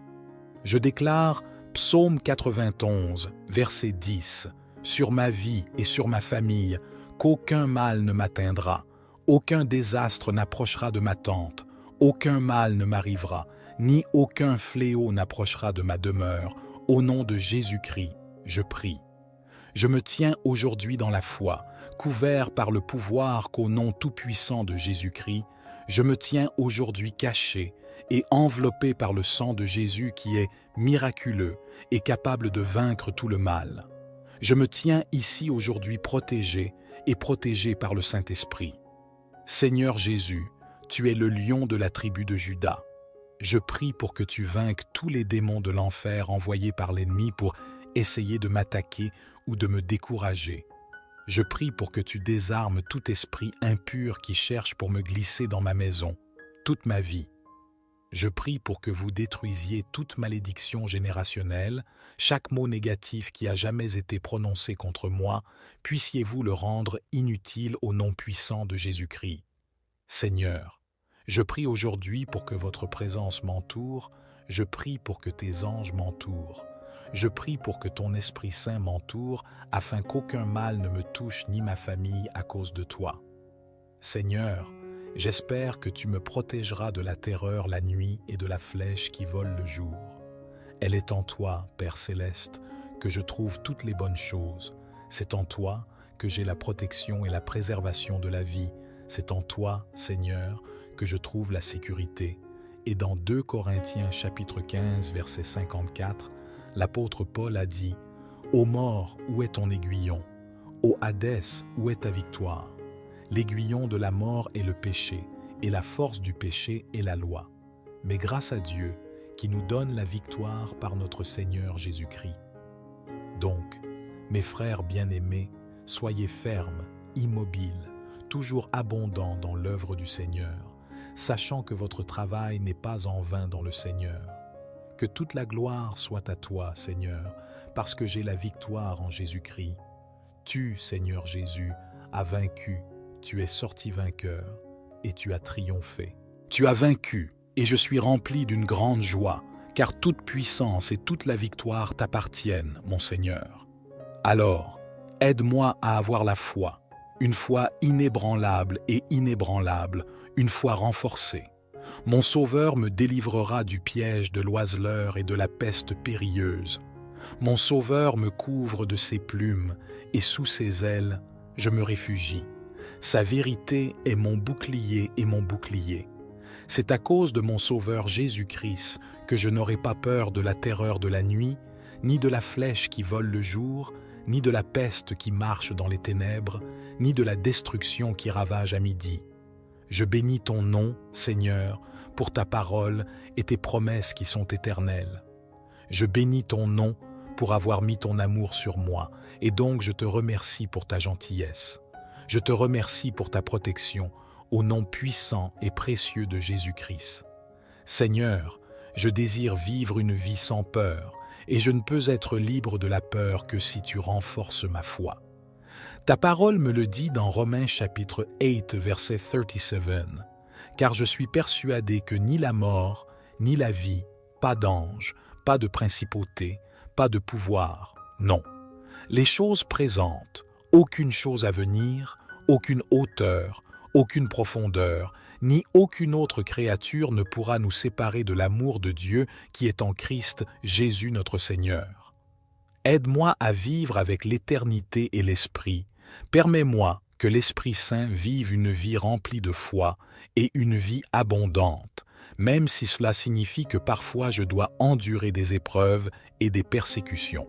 Je déclare Psaume 91, verset 10, sur ma vie et sur ma famille, qu'aucun mal ne m'atteindra, aucun désastre n'approchera de ma tente, aucun mal ne m'arrivera, ni aucun fléau n'approchera de ma demeure. Au nom de Jésus-Christ, je prie. Je me tiens aujourd'hui dans la foi, couvert par le pouvoir qu'au nom tout-puissant de Jésus-Christ, je me tiens aujourd'hui caché et enveloppé par le sang de Jésus qui est miraculeux et capable de vaincre tout le mal. Je me tiens ici aujourd'hui protégé et protégé par le Saint-Esprit. Seigneur Jésus, tu es le lion de la tribu de Juda. Je prie pour que tu vainques tous les démons de l'enfer envoyés par l'ennemi pour essayer de m'attaquer ou de me décourager. Je prie pour que tu désarmes tout esprit impur qui cherche pour me glisser dans ma maison, toute ma vie. Je prie pour que vous détruisiez toute malédiction générationnelle, chaque mot négatif qui a jamais été prononcé contre moi, puissiez-vous le rendre inutile au nom puissant de Jésus-Christ. Seigneur, je prie aujourd'hui pour que votre présence m'entoure, je prie pour que tes anges m'entourent. Je prie pour que ton Esprit Saint m'entoure, afin qu'aucun mal ne me touche ni ma famille à cause de toi. Seigneur, J'espère que tu me protégeras de la terreur la nuit et de la flèche qui vole le jour. Elle est en toi, Père céleste, que je trouve toutes les bonnes choses. C'est en toi que j'ai la protection et la préservation de la vie. C'est en toi, Seigneur, que je trouve la sécurité. Et dans 2 Corinthiens chapitre 15, verset 54, l'apôtre Paul a dit « Ô mort, où est ton aiguillon? Ô Hadès, où est ta victoire? L'aiguillon de la mort est le péché, et la force du péché est la loi. Mais grâce à Dieu, qui nous donne la victoire par notre Seigneur Jésus-Christ. Donc, mes frères bien-aimés, soyez fermes, immobiles, toujours abondants dans l'œuvre du Seigneur, sachant que votre travail n'est pas en vain dans le Seigneur. Que toute la gloire soit à toi, Seigneur, parce que j'ai la victoire en Jésus-Christ. Tu, Seigneur Jésus, as vaincu, tu es sorti vainqueur, et tu as triomphé. Tu as vaincu, et je suis rempli d'une grande joie, car toute puissance et toute la victoire t'appartiennent, mon Seigneur. Alors, aide-moi à avoir la foi, une foi inébranlable et inébranlable, une foi renforcée. Mon Sauveur me délivrera du piège de l'oiseleur et de la peste périlleuse. Mon Sauveur me couvre de ses plumes, et sous ses ailes, je me réfugie. Sa vérité est mon bouclier et mon bouclier. C'est à cause de mon Sauveur Jésus-Christ que je n'aurai pas peur de la terreur de la nuit, ni de la flèche qui vole le jour, ni de la peste qui marche dans les ténèbres, ni de la destruction qui ravage à midi. Je bénis ton nom, Seigneur, pour ta parole et tes promesses qui sont éternelles. Je bénis ton nom pour avoir mis ton amour sur moi, et donc je te remercie pour ta gentillesse. Je te remercie pour ta protection, au nom puissant et précieux de Jésus-Christ. Seigneur, je désire vivre une vie sans peur, et je ne peux être libre de la peur que si tu renforces ma foi. Ta parole me le dit dans Romains chapitre 8, verset 37, « Car je suis persuadé que ni la mort, ni la vie, pas d'ange, pas de principauté, pas de pouvoir, non. Les choses présentes, aucune chose à venir, aucune hauteur, aucune profondeur, ni aucune autre créature ne pourra nous séparer de l'amour de Dieu qui est en Christ Jésus notre Seigneur. Aide-moi à vivre avec l'éternité et l'Esprit. Permets-moi que l'Esprit Saint vive une vie remplie de foi et une vie abondante, même si cela signifie que parfois je dois endurer des épreuves et des persécutions.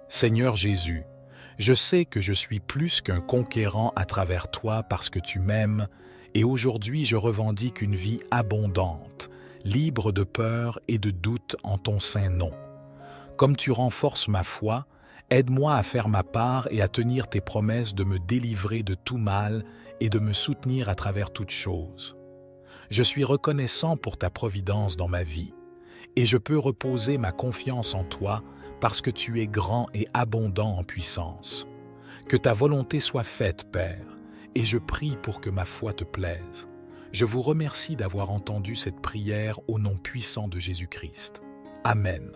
Seigneur Jésus, je sais que je suis plus qu'un conquérant à travers toi parce que tu m'aimes, et aujourd'hui je revendique une vie abondante, libre de peur et de doute en ton saint nom. Comme tu renforces ma foi, aide-moi à faire ma part et à tenir tes promesses de me délivrer de tout mal et de me soutenir à travers toutes choses. Je suis reconnaissant pour ta providence dans ma vie, et je peux reposer ma confiance en toi parce que tu es grand et abondant en puissance. Que ta volonté soit faite, Père, et je prie pour que ma foi te plaise. Je vous remercie d'avoir entendu cette prière au nom puissant de Jésus-Christ. Amen.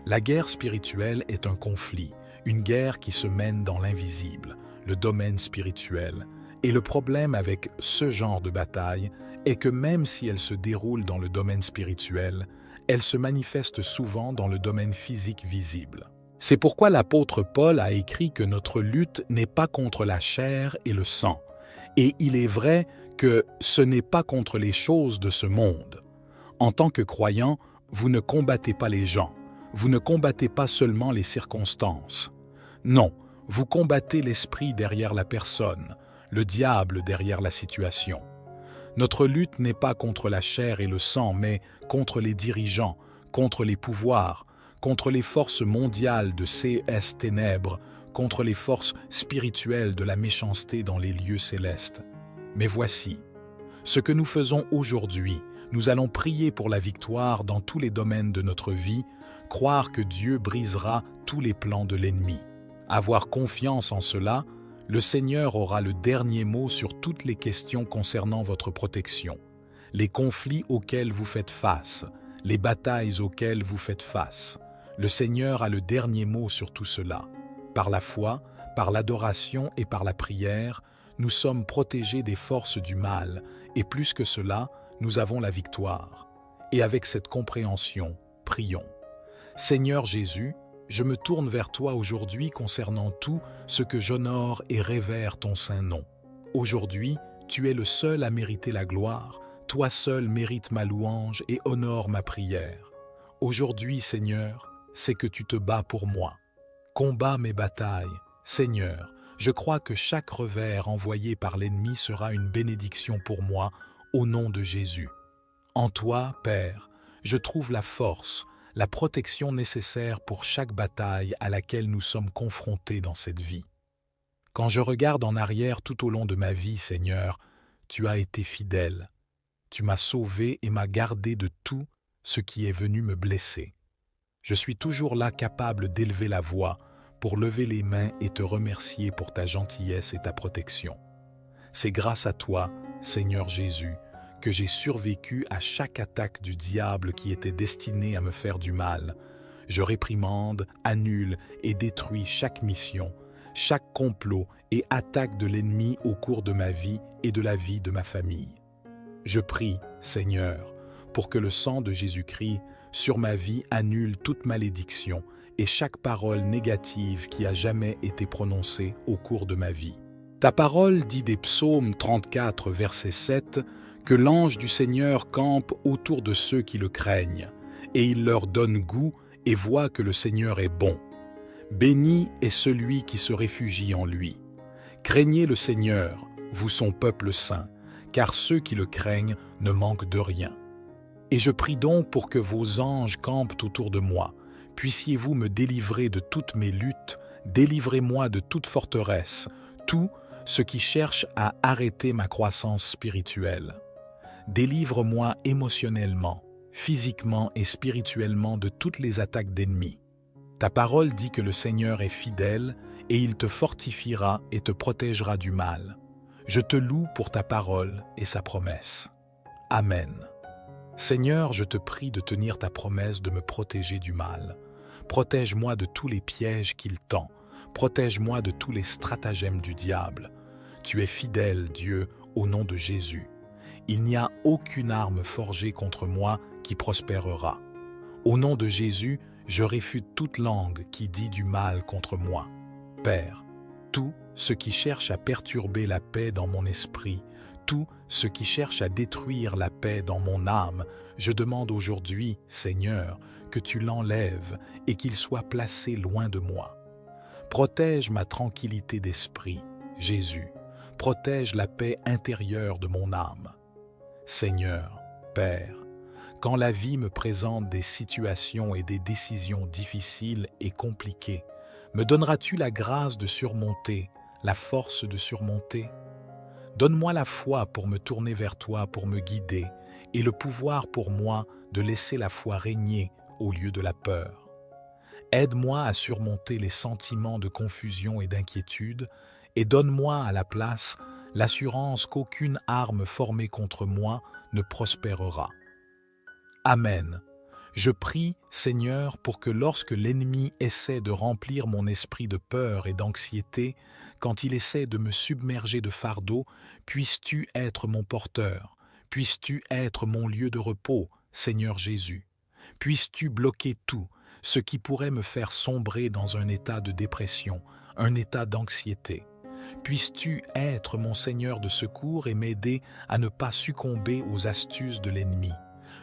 La guerre spirituelle est un conflit, une guerre qui se mène dans l'invisible, le domaine spirituel. Et le problème avec ce genre de bataille est que même si elle se déroule dans le domaine spirituel, elle se manifeste souvent dans le domaine physique visible. C'est pourquoi l'apôtre Paul a écrit que notre lutte n'est pas contre la chair et le sang. Et il est vrai que ce n'est pas contre les choses de ce monde. En tant que croyant, vous ne combattez pas les gens. Vous ne combattez pas seulement les circonstances. Non, vous combattez l'esprit derrière la personne, le diable derrière la situation. Notre lutte n'est pas contre la chair et le sang, mais contre les dirigeants, contre les pouvoirs, contre les forces mondiales de ces ténèbres, contre les forces spirituelles de la méchanceté dans les lieux célestes. Mais voici, ce que nous faisons aujourd'hui, nous allons prier pour la victoire dans tous les domaines de notre vie, croire que Dieu brisera tous les plans de l'ennemi. Avoir confiance en cela, le Seigneur aura le dernier mot sur toutes les questions concernant votre protection, les conflits auxquels vous faites face, les batailles auxquelles vous faites face. Le Seigneur a le dernier mot sur tout cela. Par la foi, par l'adoration et par la prière, nous sommes protégés des forces du mal, et plus que cela, nous avons la victoire. Et avec cette compréhension, prions. Seigneur Jésus, je me tourne vers toi aujourd'hui concernant tout ce que j'honore et révère ton saint nom. Aujourd'hui, tu es le seul à mériter la gloire, toi seul mérites ma louange et honore ma prière. Aujourd'hui, Seigneur, c'est que tu te bats pour moi. Combats mes batailles. Seigneur, je crois que chaque revers envoyé par l'ennemi sera une bénédiction pour moi, au nom de Jésus. En toi, Père, je trouve la force, la protection nécessaire pour chaque bataille à laquelle nous sommes confrontés dans cette vie. Quand je regarde en arrière tout au long de ma vie, Seigneur, tu as été fidèle. Tu m'as sauvé et m'as gardé de tout ce qui est venu me blesser. Je suis toujours là capable d'élever la voix pour lever les mains et te remercier pour ta gentillesse et ta protection. C'est grâce à toi, Seigneur Jésus, que j'ai survécu à chaque attaque du diable qui était destinée à me faire du mal. Je réprimande, annule et détruis chaque mission, chaque complot et attaque de l'ennemi au cours de ma vie et de la vie de ma famille. Je prie, Seigneur, pour que le sang de Jésus-Christ sur ma vie annule toute malédiction et chaque parole négative qui a jamais été prononcée au cours de ma vie. Ta parole dit des psaumes 34, verset 7, que l'ange du Seigneur campe autour de ceux qui le craignent, et il leur donne goût et voit que le Seigneur est bon. Béni est celui qui se réfugie en lui. Craignez le Seigneur, vous son peuple saint, car ceux qui le craignent ne manquent de rien. Et je prie donc pour que vos anges campent autour de moi. Puissiez-vous me délivrer de toutes mes luttes, délivrez-moi de toute forteresse, tout ce qui cherche à arrêter ma croissance spirituelle. Délivre-moi émotionnellement, physiquement et spirituellement de toutes les attaques d'ennemis. Ta parole dit que le Seigneur est fidèle et il te fortifiera et te protégera du mal. Je te loue pour ta parole et sa promesse. Amen. Seigneur, je te prie de tenir ta promesse de me protéger du mal. Protège-moi de tous les pièges qu'il tend. Protège-moi de tous les stratagèmes du diable. Tu es fidèle, Dieu, au nom de Jésus. Il n'y a aucune arme forgée contre moi qui prospérera. Au nom de Jésus, je réfute toute langue qui dit du mal contre moi. Père, tout ce qui cherche à perturber la paix dans mon esprit, tout ce qui cherche à détruire la paix dans mon âme, je demande aujourd'hui, Seigneur, que tu l'enlèves et qu'il soit placé loin de moi. Protège ma tranquillité d'esprit, Jésus. Protège la paix intérieure de mon âme. Seigneur, Père, quand la vie me présente des situations et des décisions difficiles et compliquées, me donneras-tu la grâce de surmonter, la force de surmonter? Donne-moi la foi pour me tourner vers toi, pour me guider, et le pouvoir pour moi de laisser la foi régner au lieu de la peur. Aide-moi à surmonter les sentiments de confusion et d'inquiétude, et donne-moi à la place l'assurance qu'aucune arme formée contre moi ne prospérera. Amen. Je prie, Seigneur, pour que lorsque l'ennemi essaie de remplir mon esprit de peur et d'anxiété, quand il essaie de me submerger de fardeaux, puisses-tu être mon porteur, puisses-tu être mon lieu de repos, Seigneur Jésus. Puisses-tu bloquer tout ce qui pourrait me faire sombrer dans un état de dépression, un état d'anxiété. Puisses-tu être mon Seigneur de secours et m'aider à ne pas succomber aux astuces de l'ennemi.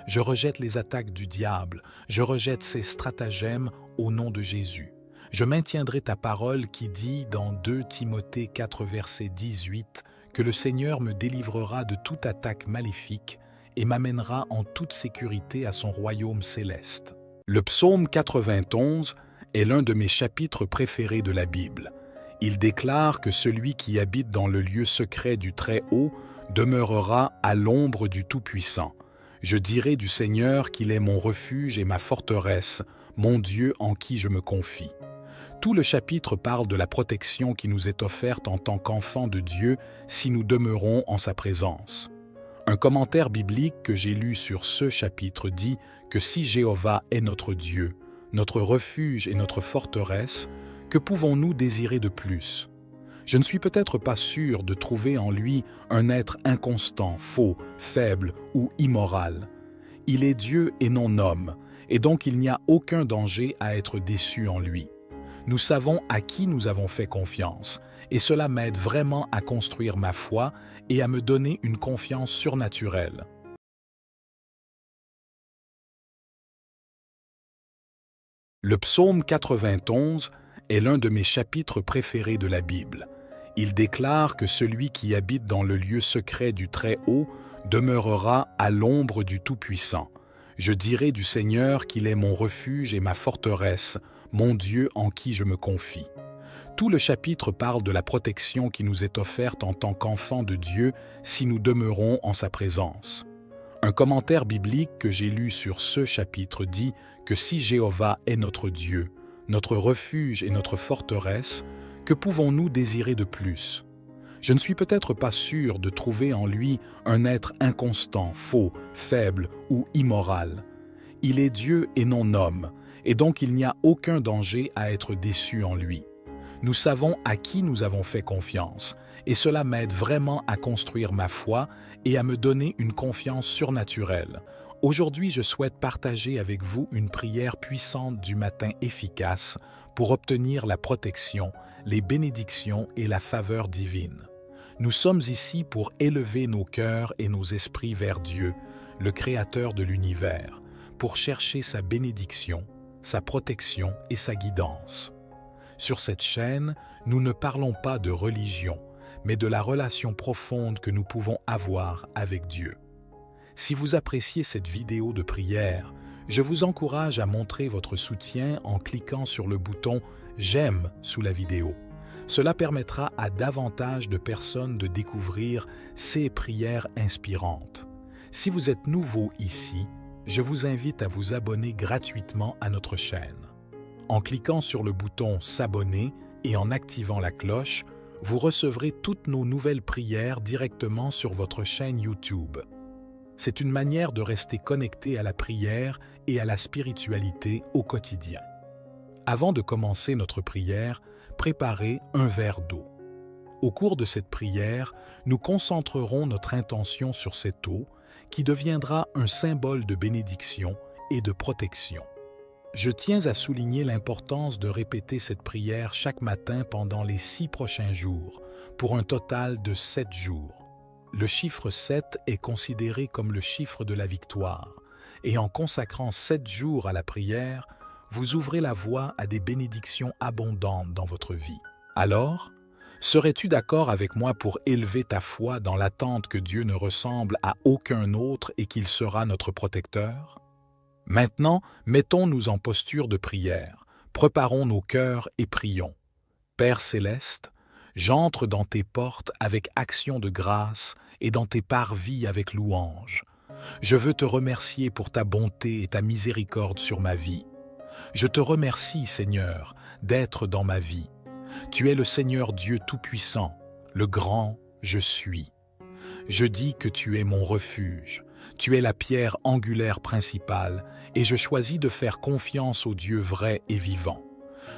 Je rejette les attaques du diable, je rejette ses stratagèmes au nom de Jésus. Je maintiendrai ta parole qui dit dans 2 Timothée 4 verset 18 que le Seigneur me délivrera de toute attaque maléfique et m'amènera en toute sécurité à son royaume céleste. Le psaume 91 est l'un de mes chapitres préférés de la Bible. Il déclare que celui qui habite dans le lieu secret du Très-Haut demeurera à l'ombre du Tout-Puissant. Je dirai du Seigneur qu'il est mon refuge et ma forteresse, mon Dieu en qui je me confie. Tout le chapitre parle de la protection qui nous est offerte en tant qu'enfants de Dieu si nous demeurons en sa présence. Un commentaire biblique que j'ai lu sur ce chapitre dit que si Jéhovah est notre Dieu, notre refuge et notre forteresse, que pouvons-nous désirer de plus? Je ne suis peut-être pas sûr de trouver en lui un être inconstant, faux, faible ou immoral. Il est Dieu et non homme, et donc il n'y a aucun danger à être déçu en lui. Nous savons à qui nous avons fait confiance, et cela m'aide vraiment à construire ma foi et à me donner une confiance surnaturelle. Le psaume 91 est l'un de mes chapitres préférés de la Bible. Il déclare que celui qui habite dans le lieu secret du Très-Haut demeurera à l'ombre du Tout-Puissant. Je dirai du Seigneur qu'il est mon refuge et ma forteresse, mon Dieu en qui je me confie. Tout le chapitre parle de la protection qui nous est offerte en tant qu'enfants de Dieu si nous demeurons en sa présence. Un commentaire biblique que j'ai lu sur ce chapitre dit que si Jéhovah est notre Dieu, notre refuge et notre forteresse, que pouvons-nous désirer de plus? Je ne suis peut-être pas sûr de trouver en lui un être inconstant, faux, faible ou immoral. Il est Dieu et non homme, et donc il n'y a aucun danger à être déçu en lui. Nous savons à qui nous avons fait confiance, et cela m'aide vraiment à construire ma foi et à me donner une confiance surnaturelle. Aujourd'hui, je souhaite partager avec vous une prière puissante du matin efficace pour obtenir la protection, les bénédictions et la faveur divine. Nous sommes ici pour élever nos cœurs et nos esprits vers Dieu, le Créateur de l'univers, pour chercher sa bénédiction, sa protection et sa guidance. Sur cette chaîne, nous ne parlons pas de religion, mais de la relation profonde que nous pouvons avoir avec Dieu. Si vous appréciez cette vidéo de prière, je vous encourage à montrer votre soutien en cliquant sur le bouton « J'aime » sous la vidéo. Cela permettra à davantage de personnes de découvrir ces prières inspirantes. Si vous êtes nouveau ici, je vous invite à vous abonner gratuitement à notre chaîne. En cliquant sur le bouton « S'abonner » et en activant la cloche, vous recevrez toutes nos nouvelles prières directement sur votre chaîne YouTube. C'est une manière de rester connecté à la prière et à la spiritualité au quotidien. Avant de commencer notre prière, préparez un verre d'eau. Au cours de cette prière, nous concentrerons notre intention sur cette eau qui deviendra un symbole de bénédiction et de protection. Je tiens à souligner l'importance de répéter cette prière chaque matin pendant les 6 prochains jours, pour un total de 7 jours. Le chiffre 7 est considéré comme le chiffre de la victoire, et en consacrant 7 jours à la prière, vous ouvrez la voie à des bénédictions abondantes dans votre vie. Alors, serais-tu d'accord avec moi pour élever ta foi dans l'attente que Dieu ne ressemble à aucun autre et qu'il sera notre protecteur? Maintenant, mettons-nous en posture de prière, préparons nos cœurs et prions. Père céleste, j'entre dans tes portes avec action de grâce et dans tes parvis avec louange. Je veux te remercier pour ta bonté et ta miséricorde sur ma vie. Je te remercie, Seigneur, d'être dans ma vie. Tu es le Seigneur Dieu Tout-Puissant, le grand je suis. Je dis que tu es mon refuge, tu es la pierre angulaire principale, et je choisis de faire confiance au Dieu vrai et vivant.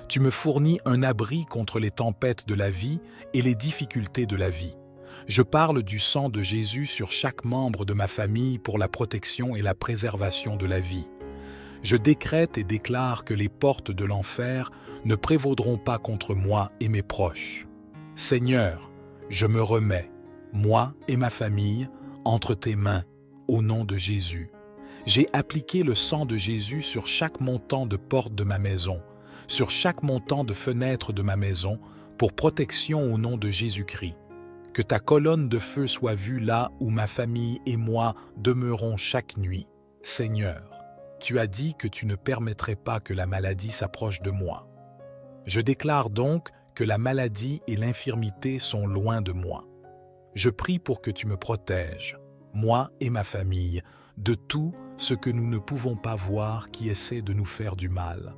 Tu me fournis un abri contre les tempêtes de la vie et les difficultés de la vie. Je parle du sang de Jésus sur chaque membre de ma famille pour la protection et la préservation de la vie. Je décrète et déclare que les portes de l'enfer ne prévaudront pas contre moi et mes proches. Seigneur, je me remets, moi et ma famille, entre tes mains, au nom de Jésus. J'ai appliqué le sang de Jésus sur chaque montant de porte de ma maison, sur chaque montant de fenêtre de ma maison, pour protection au nom de Jésus-Christ. Que ta colonne de feu soit vue là où ma famille et moi demeurons chaque nuit. Seigneur, tu as dit que tu ne permettrais pas que la maladie s'approche de moi. Je déclare donc que la maladie et l'infirmité sont loin de moi. Je prie pour que tu me protèges, moi et ma famille, de tout ce que nous ne pouvons pas voir qui essaie de nous faire du mal.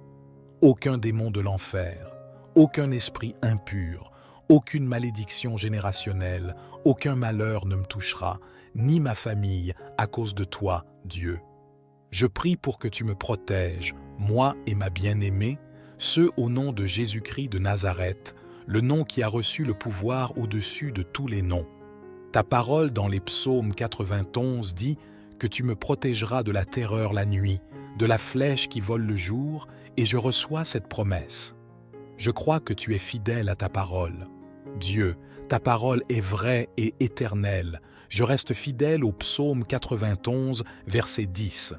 Aucun démon de l'enfer, aucun esprit impur, aucune malédiction générationnelle, aucun malheur ne me touchera, ni ma famille, à cause de toi, Dieu. Je prie pour que tu me protèges, moi et ma bien-aimée, ceux au nom de Jésus-Christ de Nazareth. le nom qui a reçu le pouvoir au-dessus de tous les noms. Ta parole dans les psaumes 91 dit que tu me protégeras de la terreur la nuit, de la flèche qui vole le jour, et je reçois cette promesse. Je crois que tu es fidèle à ta parole. Dieu, ta parole est vraie et éternelle. Je reste fidèle au psaume 91, verset 10.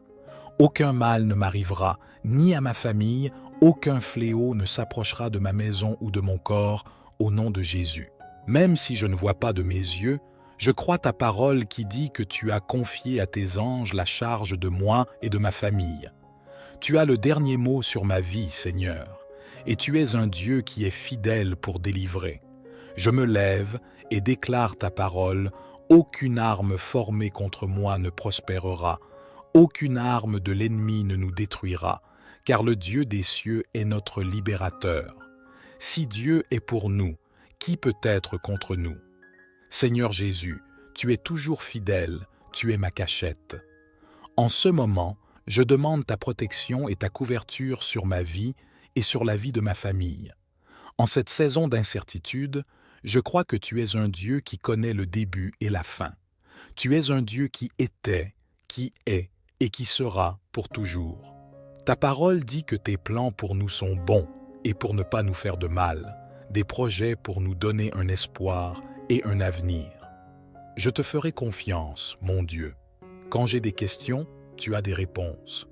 Aucun mal ne m'arrivera, ni à ma famille, aucun fléau ne s'approchera de ma maison ou de mon corps, au nom de Jésus. Même si je ne vois pas de mes yeux, je crois ta parole qui dit que tu as confié à tes anges la charge de moi et de ma famille. Tu as le dernier mot sur ma vie, Seigneur, et tu es un Dieu qui est fidèle pour délivrer. Je me lève et déclare ta parole, aucune arme formée contre moi ne prospérera, aucune arme de l'ennemi ne nous détruira, car le Dieu des cieux est notre libérateur. Si Dieu est pour nous, qui peut être contre nous? Seigneur Jésus, tu es toujours fidèle, tu es ma cachette. En ce moment, je demande ta protection et ta couverture sur ma vie et sur la vie de ma famille. En cette saison d'incertitude, je crois que tu es un Dieu qui connaît le début et la fin. Tu es un Dieu qui était, qui est et qui sera pour toujours. Ta parole dit que tes plans pour nous sont bons et pour ne pas nous faire de mal, des projets pour nous donner un espoir et un avenir. Je te ferai confiance, mon Dieu. Quand j'ai des questions, tu as des réponses.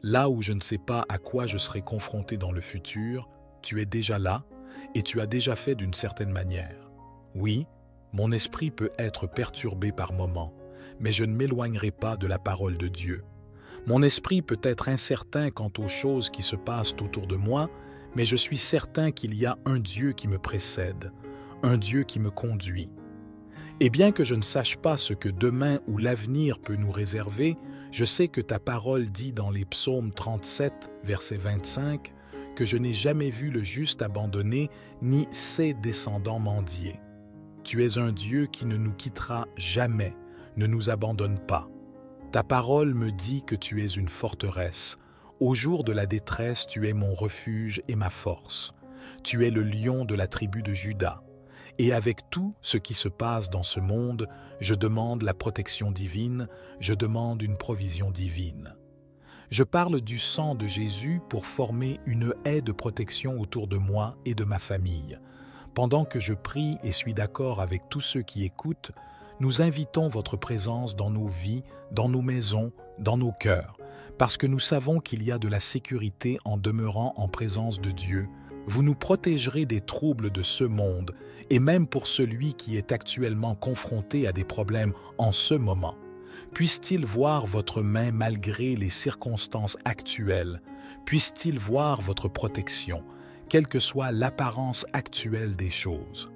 Là où je ne sais pas à quoi je serai confronté dans le futur, tu es déjà là et tu as déjà fait d'une certaine manière. Oui, mon esprit peut être perturbé par moments, mais je ne m'éloignerai pas de la parole de Dieu. Mon esprit peut être incertain quant aux choses qui se passent autour de moi, mais je suis certain qu'il y a un Dieu qui me précède, un Dieu qui me conduit. Et bien que je ne sache pas ce que demain ou l'avenir peut nous réserver, je sais que ta parole dit dans les psaumes 37, verset 25, que je n'ai jamais vu le juste abandonné, ni ses descendants mendier. Tu es un Dieu qui ne nous quittera jamais, ne nous abandonne pas. Ta parole me dit que tu es une forteresse. Au jour de la détresse, tu es mon refuge et ma force. Tu es le lion de la tribu de Juda. Et avec tout ce qui se passe dans ce monde, je demande la protection divine, je demande une provision divine. Je parle du sang de Jésus pour former une haie de protection autour de moi et de ma famille. Pendant que je prie et suis d'accord avec tous ceux qui écoutent, nous invitons votre présence dans nos vies, dans nos maisons, dans nos cœurs, parce que nous savons qu'il y a de la sécurité en demeurant en présence de Dieu. Vous nous protégerez des troubles de ce monde, et même pour celui qui est actuellement confronté à des problèmes en ce moment. Puisse-t-il voir votre main malgré les circonstances actuelles? Puisse-t-il voir votre protection, quelle que soit l'apparence actuelle des choses?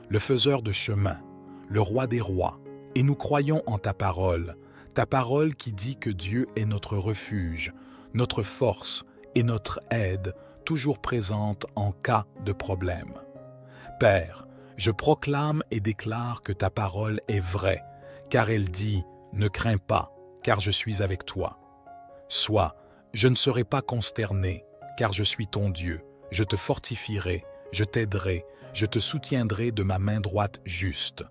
Le faiseur de chemin, le roi des rois, et nous croyons en ta parole qui dit que Dieu est notre refuge, notre force et notre aide, toujours présente en cas de problème. Père, je proclame et déclare que ta parole est vraie, car elle dit « Ne crains pas, car je suis avec toi ». Soit, je ne serai pas consterné, car je suis ton Dieu, je te fortifierai, je t'aiderai, je te soutiendrai de ma main droite juste.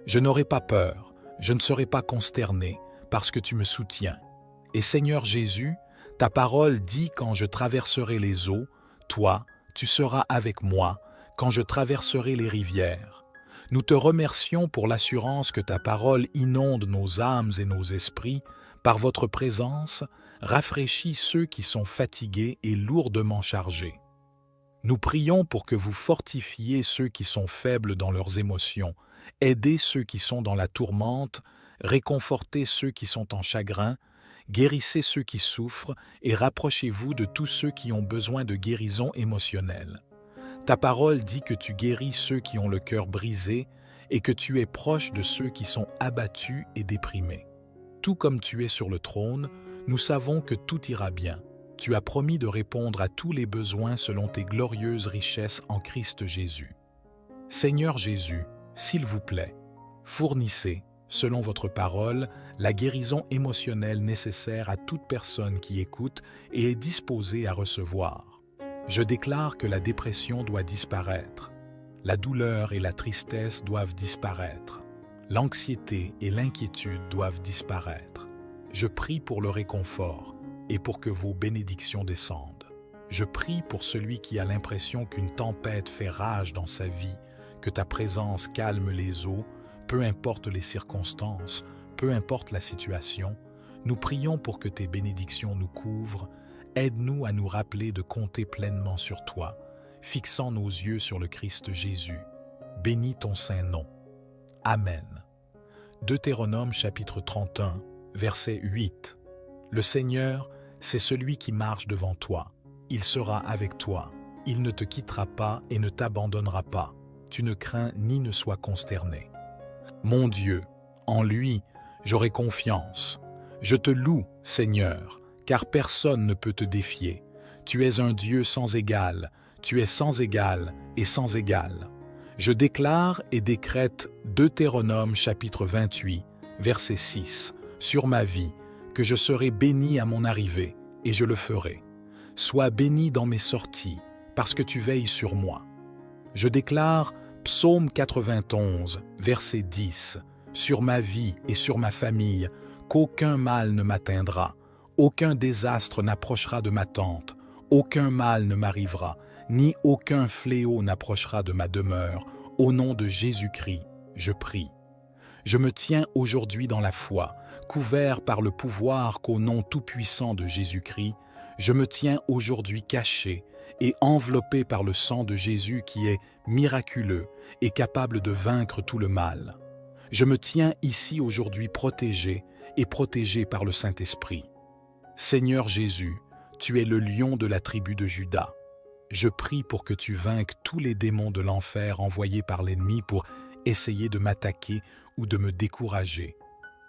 Je n'aurai pas peur, je ne serai pas consterné, parce que tu me soutiens. Et Seigneur Jésus, ta parole dit quand je traverserai les eaux, toi, tu seras avec moi, quand je traverserai les rivières. Nous te remercions pour l'assurance que ta parole inonde nos âmes et nos esprits. Par votre présence, rafraîchis ceux qui sont fatigués et lourdement chargés. Nous prions pour que vous fortifiez ceux qui sont faibles dans leurs émotions, aidez ceux qui sont dans la tourmente, réconfortez ceux qui sont en chagrin, guérissez ceux qui souffrent et rapprochez-vous de tous ceux qui ont besoin de guérison émotionnelle. Ta parole dit que tu guéris ceux qui ont le cœur brisé et que tu es proche de ceux qui sont abattus et déprimés. Tout comme tu es sur le trône, nous savons que tout ira bien. Tu as promis de répondre à tous les besoins selon tes glorieuses richesses en Christ Jésus. Seigneur Jésus, s'il vous plaît, fournissez, selon votre parole, la guérison émotionnelle nécessaire à toute personne qui écoute et est disposée à recevoir. Je déclare que la dépression doit disparaître. La douleur et la tristesse doivent disparaître. L'anxiété et l'inquiétude doivent disparaître. Je prie pour le réconfort et pour que vos bénédictions descendent. Je prie pour celui qui a l'impression qu'une tempête fait rage dans sa vie, que ta présence calme les eaux, peu importe les circonstances, peu importe la situation. Nous prions pour que tes bénédictions nous couvrent. Aide-nous à nous rappeler de compter pleinement sur toi, fixant nos yeux sur le Christ Jésus. Bénis ton saint nom. Amen. Deutéronome chapitre 31, verset 8. Le Seigneur, c'est celui qui marche devant toi. Il sera avec toi. Il ne te quittera pas et ne t'abandonnera pas. Tu ne crains ni ne sois consterné. Mon Dieu, en lui, j'aurai confiance. Je te loue, Seigneur, car personne ne peut te défier. Tu es un Dieu sans égal, tu es sans égal et sans égal. Je déclare et décrète Deutéronome chapitre 28, verset 6, sur ma vie, que je serai béni à mon arrivée, et je le ferai. Sois béni dans mes sorties, parce que tu veilles sur moi. Je déclare Psaume 91, verset 10, sur ma vie et sur ma famille, qu'aucun mal ne m'atteindra, aucun désastre n'approchera de ma tente, aucun mal ne m'arrivera, ni aucun fléau n'approchera de ma demeure. Au nom de Jésus-Christ, je prie. Je me tiens aujourd'hui dans la foi, couvert par le pouvoir qu'au nom tout-puissant de Jésus-Christ, je me tiens aujourd'hui caché et enveloppé par le sang de Jésus qui est miraculeux et capable de vaincre tout le mal. Je me tiens ici aujourd'hui protégé et protégé par le Saint-Esprit. Seigneur Jésus, tu es le lion de la tribu de Juda. Je prie pour que tu vainques tous les démons de l'enfer envoyés par l'ennemi pour essayer de m'attaquer ou de me décourager.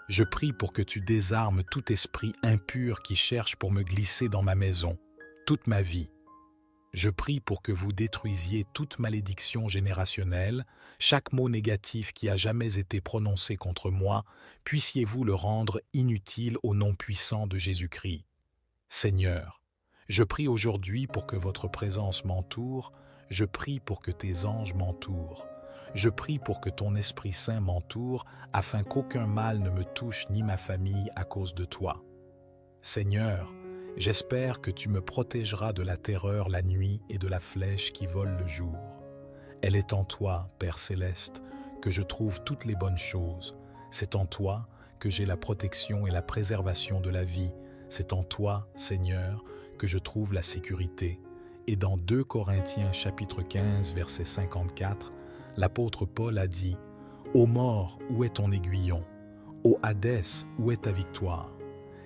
Je prie pour que tu désarmes tout esprit impur qui cherche pour me glisser dans ma maison, toute ma vie. Je prie pour que vous détruisiez toute malédiction générationnelle, chaque mot négatif qui a jamais été prononcé contre moi, puissiez-vous le rendre inutile au nom puissant de Jésus-Christ. Seigneur, je prie aujourd'hui pour que votre présence m'entoure, je prie pour que tes anges m'entourent. Je prie pour que ton Esprit Saint m'entoure, afin qu'aucun mal ne me touche ni ma famille à cause de toi. Seigneur, j'espère que tu me protégeras de la terreur la nuit et de la flèche qui vole le jour. Elle est en toi, Père Céleste, que je trouve toutes les bonnes choses. C'est en toi que j'ai la protection et la préservation de la vie. C'est en toi, Seigneur, que je trouve la sécurité. Et dans 2 Corinthiens chapitre 15, verset 54, l'apôtre Paul a dit « Ô mort, où est ton aiguillon? Ô Hadès, où est ta victoire?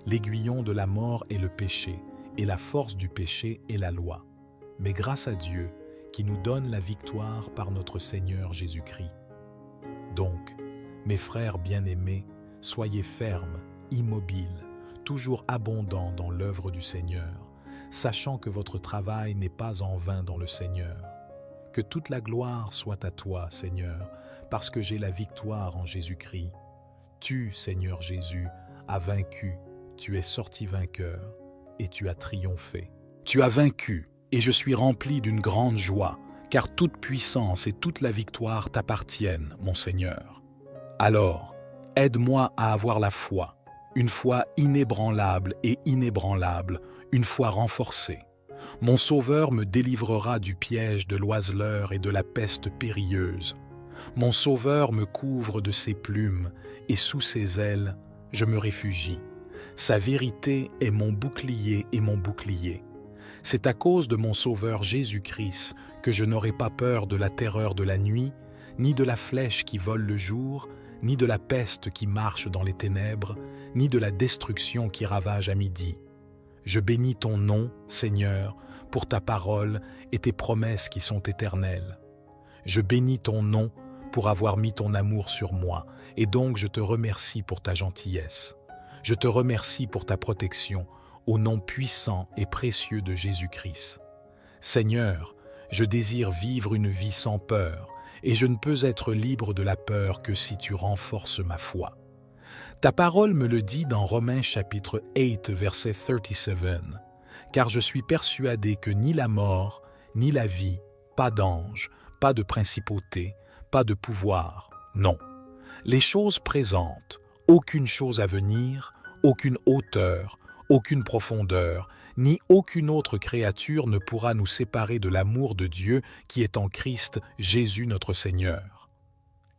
L'aiguillon de la mort est le péché, et la force du péché est la loi. Mais grâce à Dieu, qui nous donne la victoire par notre Seigneur Jésus-Christ. Donc, mes frères bien-aimés, soyez fermes, immobiles, toujours abondants dans l'œuvre du Seigneur, sachant que votre travail n'est pas en vain dans le Seigneur. Que toute la gloire soit à toi, Seigneur, parce que j'ai la victoire en Jésus-Christ. Tu, Seigneur Jésus, as vaincu, tu es sorti vainqueur, et tu as triomphé. Tu as vaincu, et je suis rempli d'une grande joie, car toute puissance et toute la victoire t'appartiennent, mon Seigneur. Alors, aide-moi à avoir la foi, une foi inébranlable et inébranlable, une foi renforcée. Mon Sauveur me délivrera du piège de l'oiseleur et de la peste périlleuse. Mon Sauveur me couvre de ses plumes, et sous ses ailes, je me réfugie. Sa vérité est mon bouclier et mon bouclier. C'est à cause de mon Sauveur Jésus-Christ que je n'aurai pas peur de la terreur de la nuit, ni de la flèche qui vole le jour, ni de la peste qui marche dans les ténèbres, ni de la destruction qui ravage à midi. Je bénis ton nom, Seigneur, pour ta parole et tes promesses qui sont éternelles. Je bénis ton nom pour avoir mis ton amour sur moi, et donc je te remercie pour ta gentillesse. Je te remercie pour ta protection, au nom puissant et précieux de Jésus-Christ. Seigneur, je désire vivre une vie sans peur, et je ne peux être libre de la peur que si tu renforces ma foi. Ta parole me le dit dans Romains chapitre 8, verset 37, « Car je suis persuadé que ni la mort, ni la vie, pas d'ange, pas de principauté, pas de pouvoir, non. Les choses présentes, aucune chose à venir, aucune hauteur, aucune profondeur, ni aucune autre créature ne pourra nous séparer de l'amour de Dieu qui est en Christ Jésus notre Seigneur.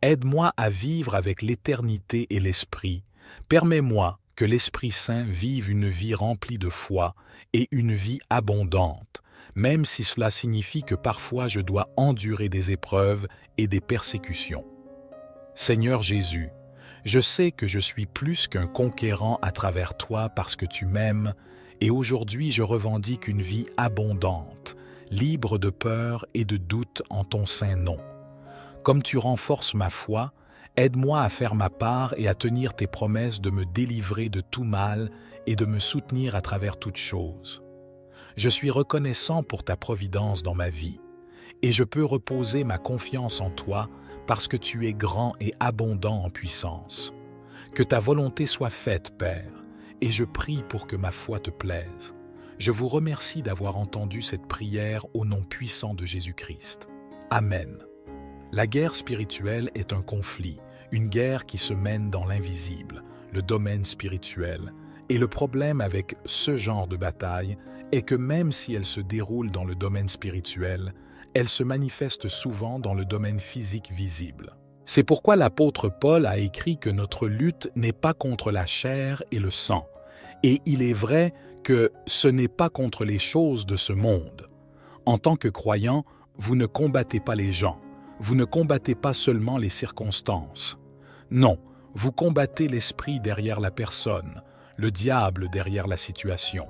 Aide-moi à vivre avec l'éternité et l'Esprit. Permets-moi que l'Esprit Saint vive une vie remplie de foi et une vie abondante, même si cela signifie que parfois je dois endurer des épreuves et des persécutions. Seigneur Jésus, je sais que je suis plus qu'un conquérant à travers toi parce que tu m'aimes, et aujourd'hui je revendique une vie abondante, libre de peur et de doute en ton saint nom. Comme tu renforces ma foi, aide-moi à faire ma part et à tenir tes promesses de me délivrer de tout mal et de me soutenir à travers toutes choses. Je suis reconnaissant pour ta providence dans ma vie, et je peux reposer ma confiance en toi parce que tu es grand et abondant en puissance. Que ta volonté soit faite, Père, et je prie pour que ma foi te plaise. Je vous remercie d'avoir entendu cette prière au nom puissant de Jésus-Christ. Amen. La guerre spirituelle est un conflit, une guerre qui se mène dans l'invisible, le domaine spirituel. Et le problème avec ce genre de bataille est que même si elle se déroule dans le domaine spirituel, elle se manifeste souvent dans le domaine physique visible. C'est pourquoi l'apôtre Paul a écrit que notre lutte n'est pas contre la chair et le sang. Et il est vrai que ce n'est pas contre les choses de ce monde. En tant que croyant, vous ne combattez pas les gens. Vous ne combattez pas seulement les circonstances. Non, vous combattez l'esprit derrière la personne, le diable derrière la situation.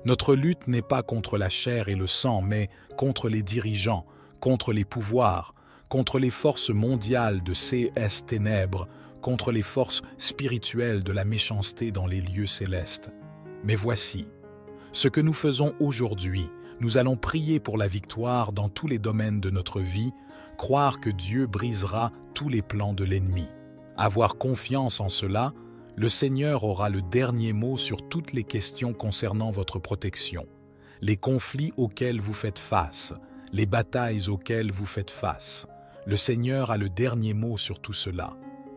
Notre lutte n'est pas contre la chair et le sang, mais contre les dirigeants, contre les pouvoirs, contre les forces mondiales de ces ténèbres, contre les forces spirituelles de la méchanceté dans les lieux célestes. Mais voici, ce que nous faisons aujourd'hui, nous allons prier pour la victoire dans tous les domaines de notre vie, croire que Dieu brisera tous les plans de l'ennemi. Avoir confiance en cela, le Seigneur aura le dernier mot sur toutes les questions concernant votre protection, les conflits auxquels vous faites face, les batailles auxquelles vous faites face. Le Seigneur a le dernier mot sur tout cela.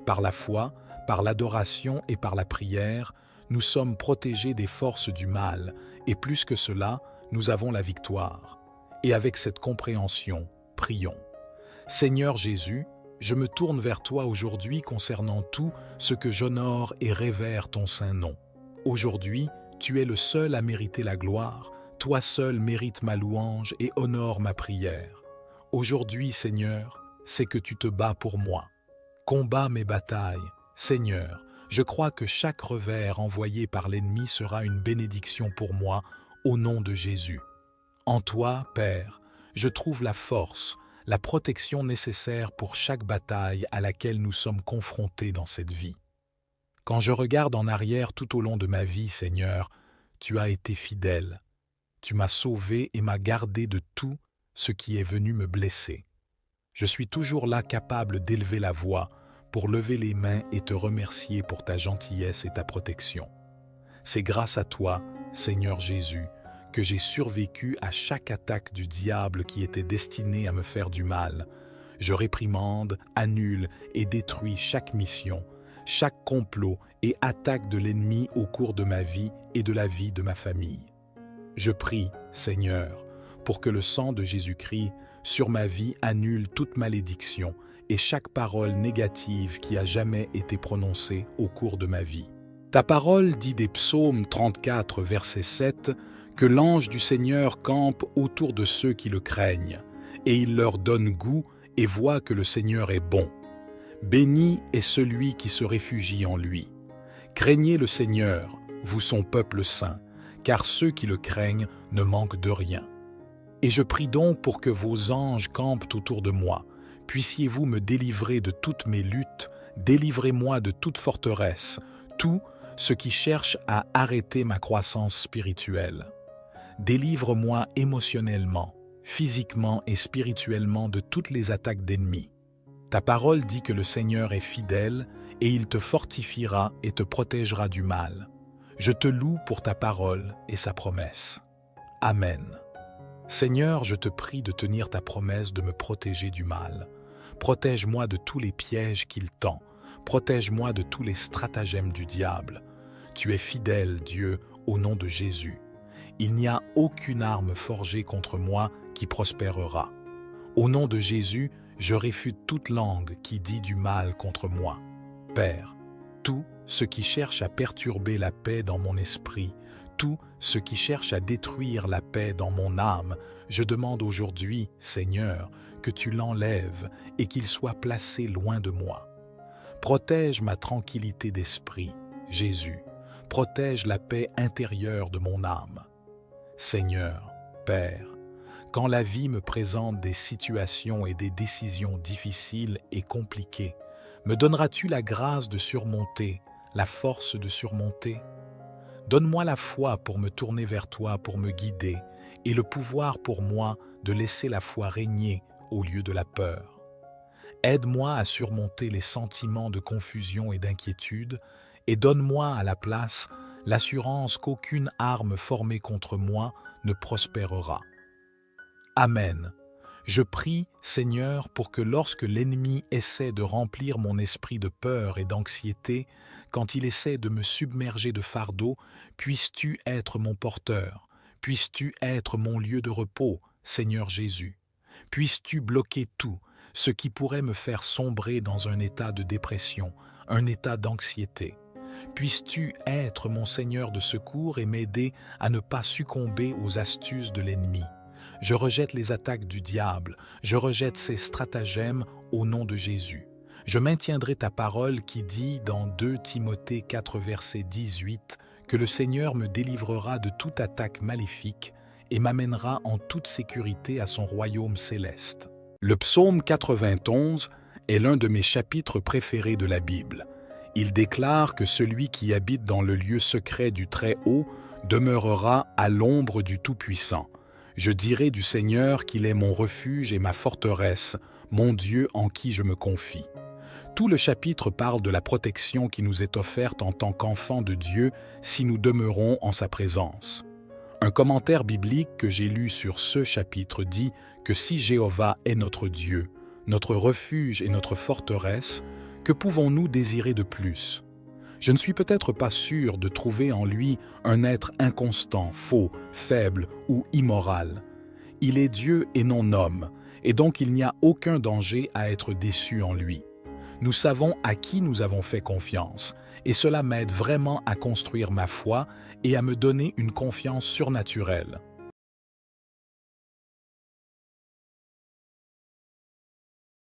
Par la foi, par l'adoration et par la prière, nous sommes protégés des forces du mal, et plus que cela, nous avons la victoire. Et avec cette compréhension, prions. Seigneur Jésus, je me tourne vers toi aujourd'hui concernant tout ce que j'honore et révère ton saint nom. Aujourd'hui, tu es le seul à mériter la gloire, toi seul mérites ma louange et honore ma prière. Aujourd'hui, Seigneur, c'est que tu te bats pour moi. Combats mes batailles. Seigneur, je crois que chaque revers envoyé par l'ennemi sera une bénédiction pour moi, au nom de Jésus. En toi, Père, je trouve la force, la protection nécessaire pour chaque bataille à laquelle nous sommes confrontés dans cette vie. Quand je regarde en arrière tout au long de ma vie, Seigneur, tu as été fidèle. Tu m'as sauvé et m'as gardé de tout ce qui est venu me blesser. Je suis toujours là capable d'élever la voix pour lever les mains et te remercier pour ta gentillesse et ta protection. C'est grâce à toi, Seigneur Jésus, que j'ai survécu à chaque attaque du diable qui était destinée à me faire du mal. Je réprimande, annule et détruis chaque mission, chaque complot et attaque de l'ennemi au cours de ma vie et de la vie de ma famille. Je prie, Seigneur, pour que le sang de Jésus-Christ sur ma vie annule toute malédiction et chaque parole négative qui a jamais été prononcée au cours de ma vie. Ta parole dit des psaumes 34, verset 7, que l'ange du Seigneur campe autour de ceux qui le craignent, et il leur donne goût et voit que le Seigneur est bon. Béni est celui qui se réfugie en lui. Craignez le Seigneur, vous son peuple saint, car ceux qui le craignent ne manquent de rien. Et je prie donc pour que vos anges campent autour de moi. Puissiez-vous me délivrer de toutes mes luttes, délivrez-moi de toute forteresse, tout ce qui cherche à arrêter ma croissance spirituelle. Délivre-moi émotionnellement, physiquement et spirituellement de toutes les attaques d'ennemis. Ta parole dit que le Seigneur est fidèle et il te fortifiera et te protégera du mal. Je te loue pour ta parole et sa promesse. Amen. Seigneur, je te prie de tenir ta promesse de me protéger du mal. Protège-moi de tous les pièges qu'il tend. Protège-moi de tous les stratagèmes du diable. Tu es fidèle, Dieu, au nom de Jésus. Il n'y a aucune arme forgée contre moi qui prospérera. Au nom de Jésus, je réfute toute langue qui dit du mal contre moi. Père, tout ce qui cherche à perturber la paix dans mon esprit, tout ce qui cherche à détruire la paix dans mon âme, je demande aujourd'hui, Seigneur, que tu l'enlèves et qu'il soit placé loin de moi. Protège ma tranquillité d'esprit, Jésus. Protège la paix intérieure de mon âme. Seigneur, Père, quand la vie me présente des situations et des décisions difficiles et compliquées, me donneras-tu la grâce de surmonter, la force de surmonter? Donne-moi la foi pour me tourner vers toi, pour me guider, et le pouvoir pour moi de laisser la foi régner au lieu de la peur. Aide-moi à surmonter les sentiments de confusion et d'inquiétude, et donne-moi à la place l'assurance qu'aucune arme formée contre moi ne prospérera. Amen. Je prie, Seigneur, pour que lorsque l'ennemi essaie de remplir mon esprit de peur et d'anxiété, quand il essaie de me submerger de fardeaux, puisses-tu être mon porteur, puisses-tu être mon lieu de repos, Seigneur Jésus. Puisses-tu bloquer tout, ce qui pourrait me faire sombrer dans un état de dépression, un état d'anxiété. Puisses-tu être mon Seigneur de secours et m'aider à ne pas succomber aux astuces de l'ennemi. Je rejette les attaques du diable, je rejette ses stratagèmes au nom de Jésus. Je maintiendrai ta parole qui dit dans 2 Timothée 4 verset 18 que le Seigneur me délivrera de toute attaque maléfique et m'amènera en toute sécurité à son royaume céleste. Le psaume 91 est l'un de mes chapitres préférés de la Bible. Il déclare que celui qui habite dans le lieu secret du Très-Haut demeurera à l'ombre du Tout-Puissant. Je dirai du Seigneur qu'il est mon refuge et ma forteresse, mon Dieu en qui je me confie. Tout le chapitre parle de la protection qui nous est offerte en tant qu'enfants de Dieu si nous demeurons en sa présence. Un commentaire biblique que j'ai lu sur ce chapitre dit que si Jéhovah est notre Dieu, notre refuge et notre forteresse, que pouvons-nous désirer de plus? Je ne suis peut-être pas sûr de trouver en lui un être inconstant, faux, faible ou immoral. Il est Dieu et non homme, et donc il n'y a aucun danger à être déçu en lui. Nous savons à qui nous avons fait confiance, et cela m'aide vraiment à construire ma foi et à me donner une confiance surnaturelle.